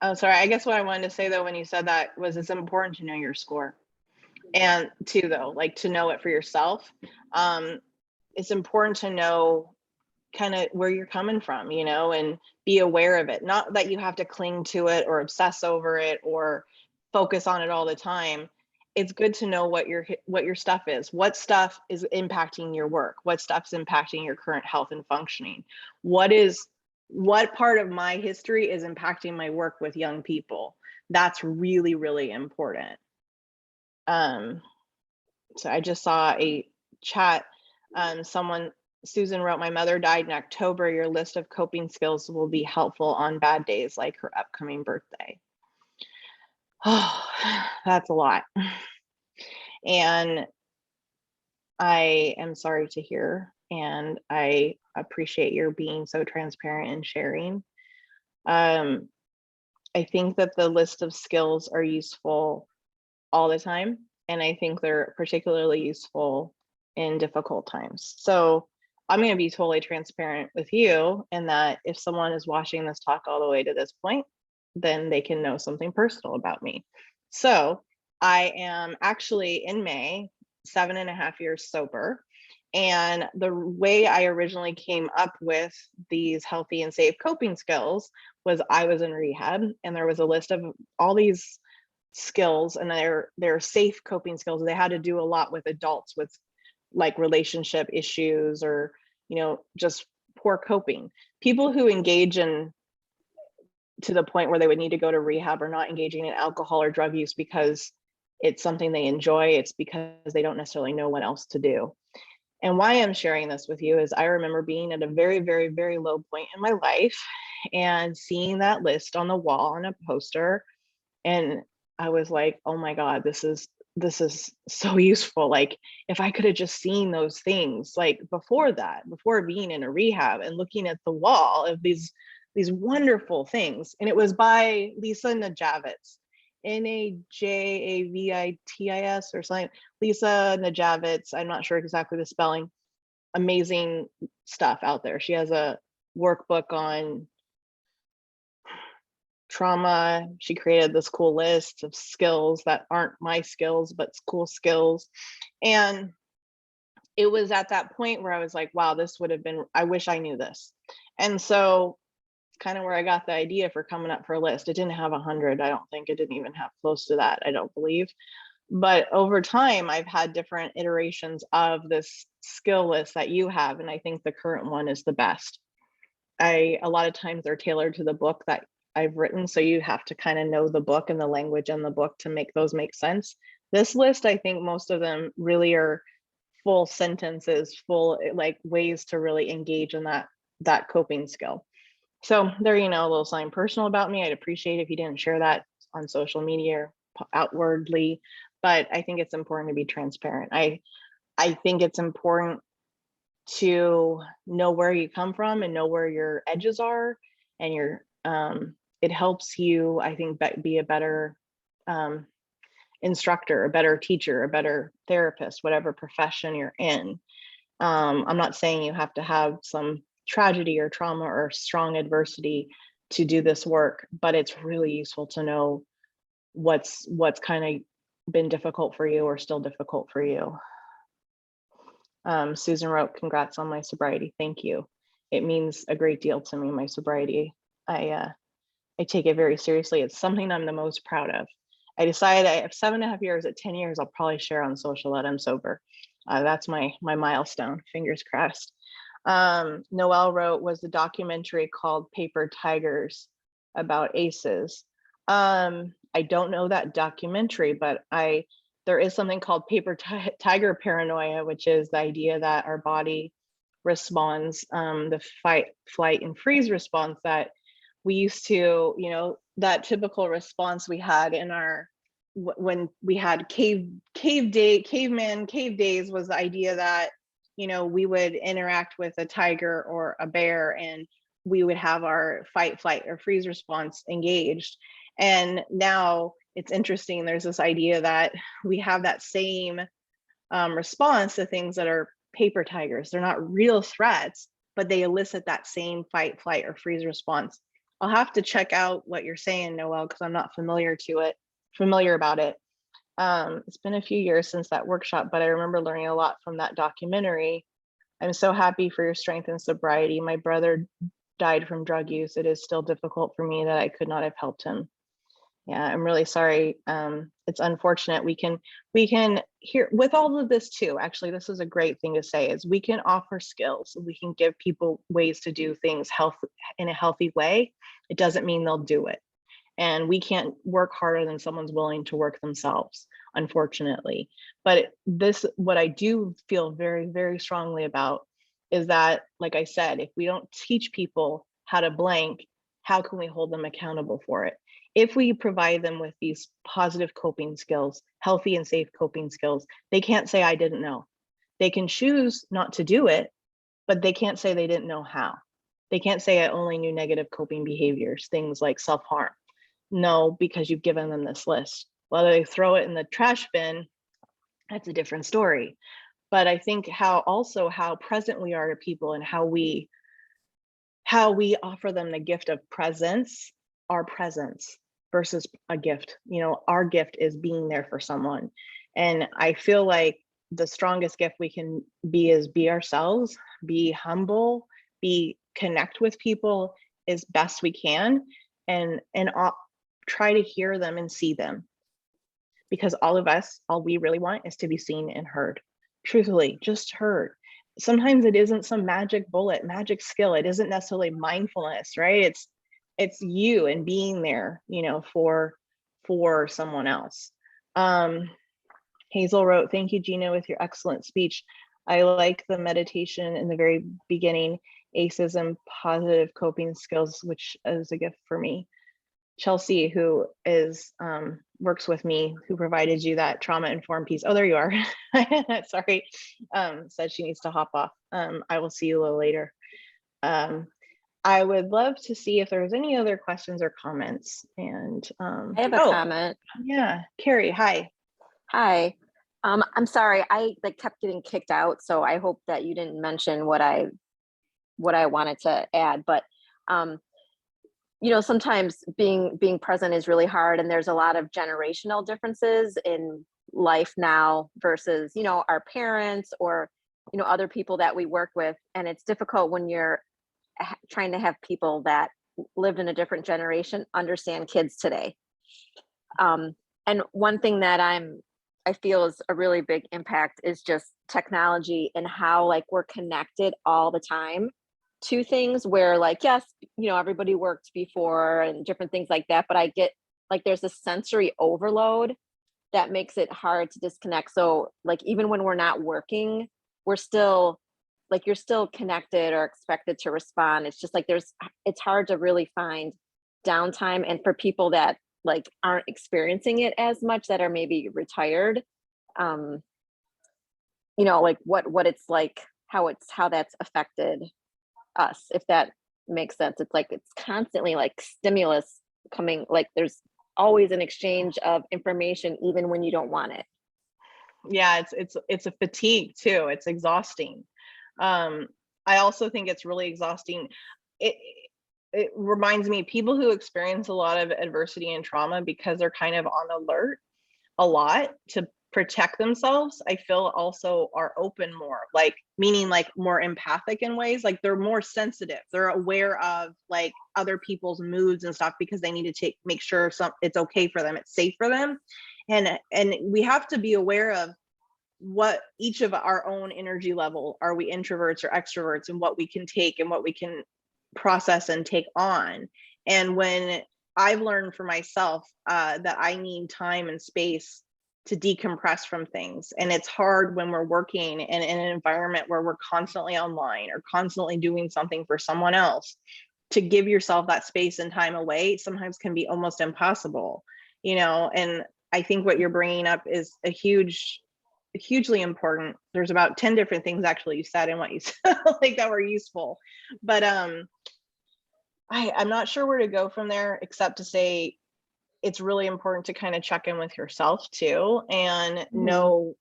oh, sorry, I guess what I wanted to say though, when you said that, was it's important to know your score. And too, though, like, to know it for yourself. It's important to know kind of where you're coming from, and be aware of it. Not that you have to cling to it or obsess over it or focus on it all the time. It's good to know what your stuff is. What stuff is impacting your work? What stuff's impacting your current health and functioning? What part of my history is impacting my work with young people? That's really, really important. So I just saw a chat. Someone Susan wrote, my mother died in October. Your list of coping skills will be helpful on bad days like her upcoming birthday. Oh, that's a lot. And I am sorry to hear, and I appreciate your being so transparent and sharing. Um, I think that the list of skills are useful all the time, and I think they're particularly useful in difficult times. So I'm going to be totally transparent with you in that if someone is watching this talk all the way to this point, then they can know something personal about me. So I am actually in May 7.5 years sober. And the way I originally came up with these healthy and safe coping skills was I was in rehab, and there was a list of all these skills, and they're safe coping skills. They had to do a lot with adults with like relationship issues or, just poor coping. People who engage in to the point where they would need to go to rehab are not engaging in alcohol or drug use because it's something they enjoy. It's because they don't necessarily know what else to do. And why I'm sharing this with you is I remember being at a very, very, very low point in my life and seeing that list on the wall on a poster. And I was like, oh my God, this is so useful. Like if I could have just seen those things like before that, before being in a rehab and looking at the wall of these wonderful things. And it was by Lisa Najavitz, Najavitz or something. Lisa Najavitz, I'm not sure exactly the spelling. Amazing stuff out there. She has a workbook on trauma. She created this cool list of skills that aren't my skills, but cool skills. And it was at that point where I was like, wow, this would have been, I wish I knew this. And so it's kind of where I got the idea for coming up for a list. It didn't have 100. I don't think it didn't even have close to that. I don't believe. But over time, I've had different iterations of this skill list that you have. And I think the current one is the best. A lot of times they're tailored to the book that I've written. So you have to kind of know the book and the language in the book to make those make sense. This list, I think most of them really are full sentences, full like ways to really engage in that coping skill. So there, a little something personal about me. I'd appreciate if you didn't share that on social media or outwardly, but I think it's important to be transparent. I think it's important to know where you come from and know where your edges are, and it helps you, I think, be a better instructor, a better teacher, a better therapist, whatever profession you're in. I'm not saying you have to have some tragedy or trauma or strong adversity to do this work, but it's really useful to know what's kind of been difficult for you or still difficult for you. Susan wrote, congrats on my sobriety. Thank you. It means a great deal to me, my sobriety. I take it very seriously. It's something I'm the most proud of. I decided I have 7.5 years. At 10 years, I'll probably share on social that I'm sober. That's my milestone, fingers crossed. Noelle wrote, was the documentary called Paper Tigers about ACEs? I don't know that documentary, but there is something called paper tiger paranoia, which is the idea that our body responds, the fight, flight, and freeze response that we used to, that typical response we had in when we had cave days was the idea that, we would interact with a tiger or a bear and we would have our fight, flight, or freeze response engaged. And now it's interesting, there's this idea that we have that same response to things that are paper tigers. They're not real threats, but they elicit that same fight, flight, or freeze response. I'll have to check out what you're saying, Noelle, because I'm not familiar about it. It's been a few years since that workshop, but I remember learning a lot from that documentary. I'm so happy for your strength and sobriety. My brother died from drug use. It is still difficult for me that I could not have helped him. Yeah, I'm really sorry. It's unfortunate. We can hear with all of this too. Actually, this is a great thing to say, is we can offer skills. We can give people ways to do things in a healthy way. It doesn't mean they'll do it. And we can't work harder than someone's willing to work themselves, unfortunately. But what I do feel very, very strongly about is that, like I said, if we don't teach people how to blank, how can we hold them accountable for it? If we provide them with these positive coping skills, healthy and safe coping skills, they can't say, I didn't know. They can choose not to do it, but they can't say they didn't know how. They can't say, I only knew negative coping behaviors, things like self-harm. No, because you've given them this list. Whether they throw it in the trash bin, that's a different story. But I think how present we are to people, and how we offer them the gift of presence, our presence versus a gift. Our gift is being there for someone. And I feel like the strongest gift we can be is be ourselves, be humble, connect with people as best we can, and try to hear them and see them. Because all we really want is to be seen and heard. Truthfully, just heard. Sometimes it isn't some magic bullet, magic skill. It isn't necessarily mindfulness, right? It's you and being there, for someone else. Hazel wrote, thank you, Gina, with your excellent speech. I like the meditation in the very beginning, ACEs and positive coping skills, which is a gift for me. Chelsea, who works with me, who provided you that trauma-informed piece. Oh, there you are. Sorry, said she needs to hop off. I will see you a little later. I would love to see if there's any other questions or comments. And I have a comment. Yeah, Carrie, hi. Hi. I'm sorry, I kept getting kicked out, so I hope that you didn't mention what I wanted to add. But sometimes being present is really hard, and there's a lot of generational differences in life now versus our parents or other people that we work with, and it's difficult when you're trying to have people that lived in a different generation understand kids today. And one thing that I feel is a really big impact is just technology and how we're connected all the time to things where yes, everybody worked before and different things like that, but I get there's a sensory overload that makes it hard to disconnect. So even when we're not working, we're still you're still connected or expected to respond. It's just it's hard to really find downtime. And for people that aren't experiencing it as much, that are maybe retired, what it's how that's affected us, if that makes sense. It's it's constantly stimulus coming, there's always an exchange of information even when you don't want it. Yeah, it's a fatigue too. It's exhausting. I also think it's really exhausting. It reminds me, people who experience a lot of adversity and trauma, because they're kind of on alert a lot to protect themselves, I feel also are open more, meaning more empathic in ways, they're more sensitive. They're aware of other people's moods and stuff, because they need to make sure it's okay for them, it's safe for them. And we have to be aware of what each of our own energy level, are we introverts or extroverts, and what we can take and what we can process and take on. And when I've learned for myself that I need time and space to decompress from things, and it's hard when we're working in an environment where we're constantly online or constantly doing something for someone else, to give yourself that space and time away sometimes can be almost impossible, and I think what you're bringing up is hugely important. There's about 10 different things actually you said and what you said that were useful, but I'm not sure where to go from there, except to say it's really important to kind of check in with yourself too, and know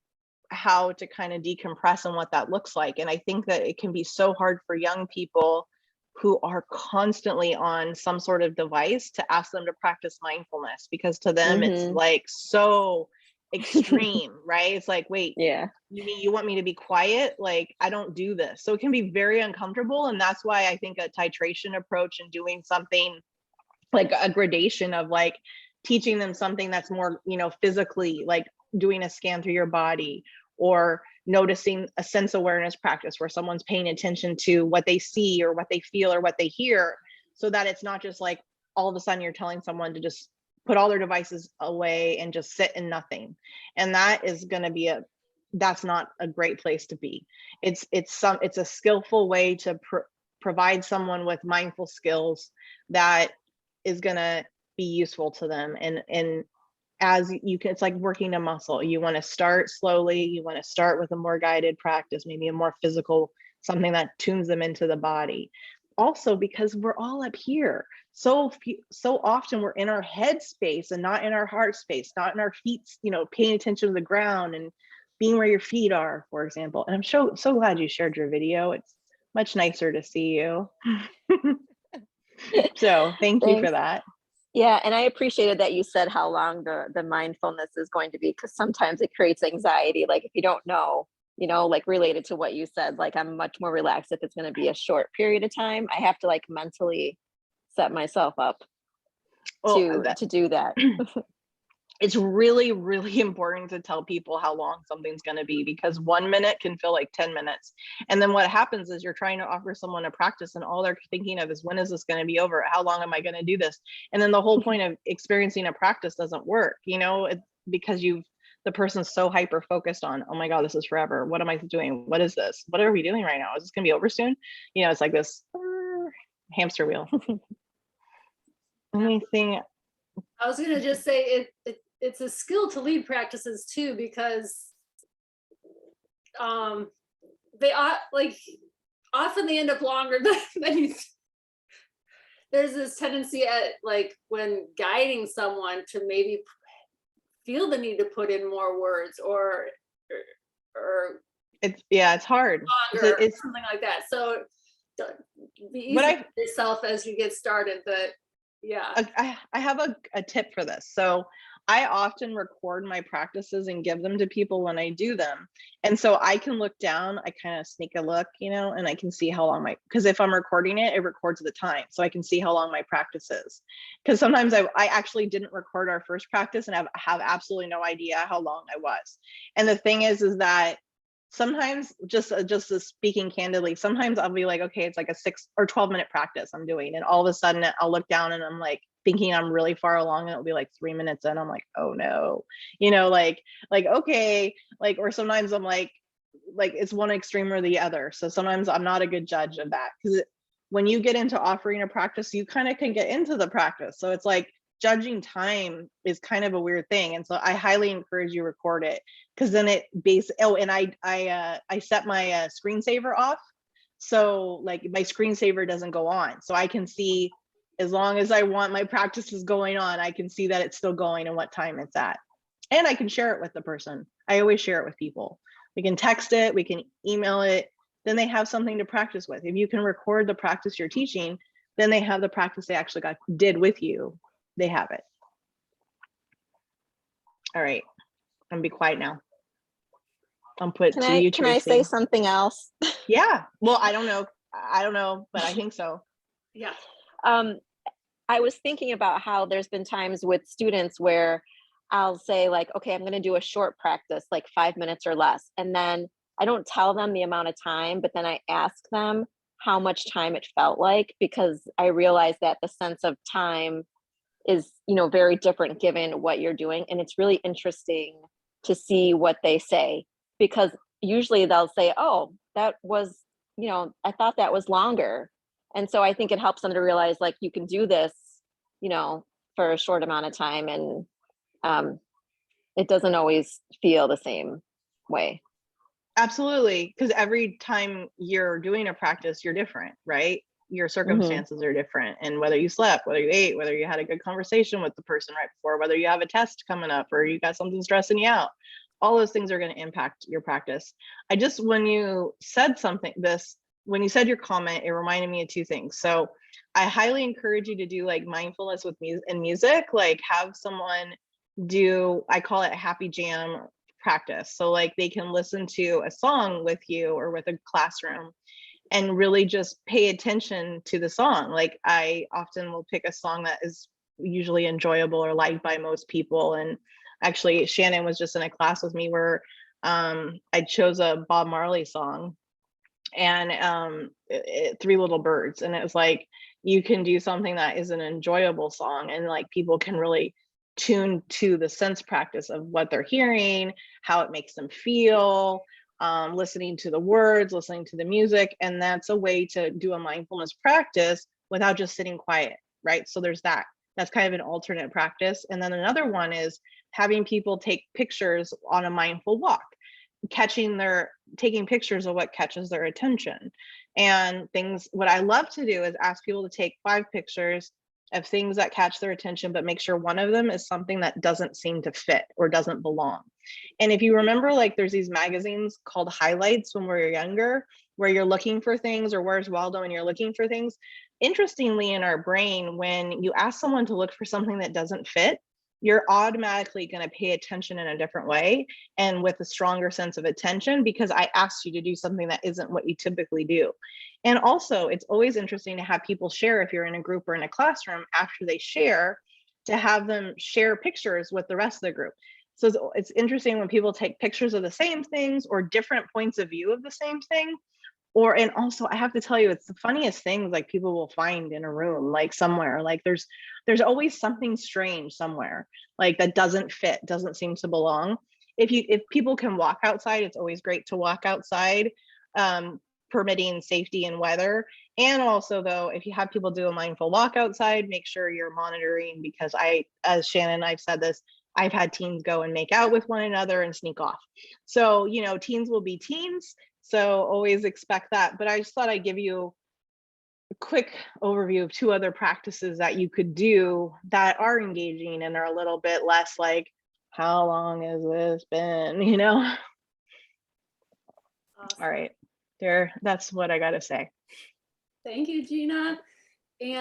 how to kind of decompress and what that looks like. And I think that it can be so hard for young people who are constantly on some sort of device to ask them to practice mindfulness, because to them it's so extreme, right? It's wait, yeah, you want me to be quiet? I don't do this. So it can be very uncomfortable. And that's why I think a titration approach and doing something a gradation of teaching them something that's more, physically, doing a scan through your body, or noticing a sense awareness practice where someone's paying attention to what they see or what they feel or what they hear, so that it's not just all of a sudden you're telling someone to just put all their devices away and just sit in nothing. And that is going to be that's not a great place to be. It's a skillful way to provide someone with mindful skills that is going to be useful to them. And as you can, it's like working a muscle. You want to start slowly. You want to start with a more guided practice, maybe a more physical, something that tunes them into the body. Also, because we're all up here. So often we're in our head space and not in our heart space, not in our feet, paying attention to the ground and being where your feet are, for example. And I'm so glad you shared your video. It's much nicer to see you. So thank you for that. Yeah, and I appreciated that you said how long the mindfulness is going to be, because sometimes it creates anxiety. Like if you don't know, like related to what you said, like I'm much more relaxed if it's going to be a short period of time. I have to like mentally set myself up to do that. It's really, really important to tell people how long something's going to be, because 1 minute can feel like 10 minutes. And then what happens is you're trying to offer someone a practice and all they're thinking of is, when is this going to be over? How long am I going to do this? And then the whole point of experiencing a practice doesn't work, because the person's so hyper focused on, oh my God, this is forever. What am I doing? What is this? What are we doing right now? Is this going to be over soon? It's like this hamster wheel. Anything? I was going to just say it's a skill to lead practices too, because they are like, often they end up longer than you. There's this tendency at like when guiding someone to maybe feel the need to put in more words or it's hard. It's something like that. So be easy for yourself as you get started, but yeah. I have a tip for this. So I often record my practices and give them to people when I do them. And so I can look down, I kind of sneak a look, and I can see how long because if I'm recording it, it records the time. So I can see how long my practice is. Because sometimes I actually didn't record our first practice and I have absolutely no idea how long I was. And the thing is that sometimes, just speaking candidly, sometimes I'll be like, okay, it's like a 6 or 12 minute practice I'm doing. And all of a sudden I'll look down and I'm like thinking I'm really far along and it'll be like 3 minutes in. I'm like, oh no, like, okay. Like, or sometimes I'm like it's one extreme or the other. So sometimes I'm not a good judge of that, because when you get into offering a practice, you kind of can get into the practice. So it's like, judging time is kind of a weird thing. And so I highly encourage you record it, because then it and I set my screensaver off. So like my screensaver doesn't go on. So I can see, as long as I want my practices going on, I can see that it's still going and what time it's at. And I can share it with the person. I always share it with people. We can text it, we can email it. Then they have something to practice with. If you can record the practice you're teaching, then they have the practice they actually did with you. They have it. All right, I'm gonna be quiet now. I'm put to you, Tracy. Can I say something else? Yeah. Well, I don't know, but I think so. Yeah. I was thinking about how there's been times with students where I'll say like, okay, I'm going to do a short practice, like 5 minutes or less. And then I don't tell them the amount of time, but then I ask them how much time it felt like, because I realized that the sense of time is, very different given what you're doing. And it's really interesting to see what they say, because usually they'll say, oh, that was, I thought that was longer. And so I think it helps them to realize like, you can do this, for a short amount of time, and it doesn't always feel the same way. Absolutely. Because every time you're doing a practice, you're different, right? Your circumstances are different. And whether you slept, whether you ate, whether you had a good conversation with the person right before, whether you have a test coming up or you got something stressing you out, all those things are going to impact your practice. When you said when you said your comment, it reminded me of two things. So I highly encourage you to do like mindfulness with music, like have someone do, I call it a happy jam practice. So like they can listen to a song with you or with a classroom and really just pay attention to the song. Like I often will pick a song that is usually enjoyable or liked by most people. And actually Shannon was just in a class with me where I chose a Bob Marley song, and Three Little Birds. And it was like, you can do something that is an enjoyable song and like people can really tuned to the sense practice of what they're hearing, how it makes them feel, listening to the words, listening to the music. And that's a way to do a mindfulness practice without just sitting quiet, right? So there's that. That's kind of an alternate practice. And then another one is having people take pictures on a mindful walk, taking pictures of what catches their attention. And things, what I love to do is ask people to take 5 pictures of things that catch their attention, but make sure one of them is something that doesn't seem to fit or doesn't belong. And if you remember, like there's these magazines called highlights when we're younger, where you're looking for things, or Where's Waldo and you're looking for things. Interestingly, in our brain, when you ask someone to look for something that doesn't fit, you're automatically going to pay attention in a different way and with a stronger sense of attention, because I asked you to do something that isn't what you typically do. And also, it's always interesting to have people share, if you're in a group or in a classroom, after they share, to have them share pictures with the rest of the group. So it's interesting when people take pictures of the same things or different points of view of the same thing. And also I have to tell you, it's the funniest things like people will find in a room, like somewhere, like there's always something strange somewhere, like that doesn't fit, doesn't seem to belong. If people can walk outside, it's always great to walk outside, permitting safety and weather. And also though, if you have people do a mindful walk outside, make sure you're monitoring, because as Shannon, I've said this, I've had teens go and make out with one another and sneak off. So, teens will be teens. So always expect that. But I just thought I'd give you a quick overview of 2 other practices that you could do that are engaging and are a little bit less like, how long has this been, Awesome. All right, that's what I got to say. Thank you, Gina. And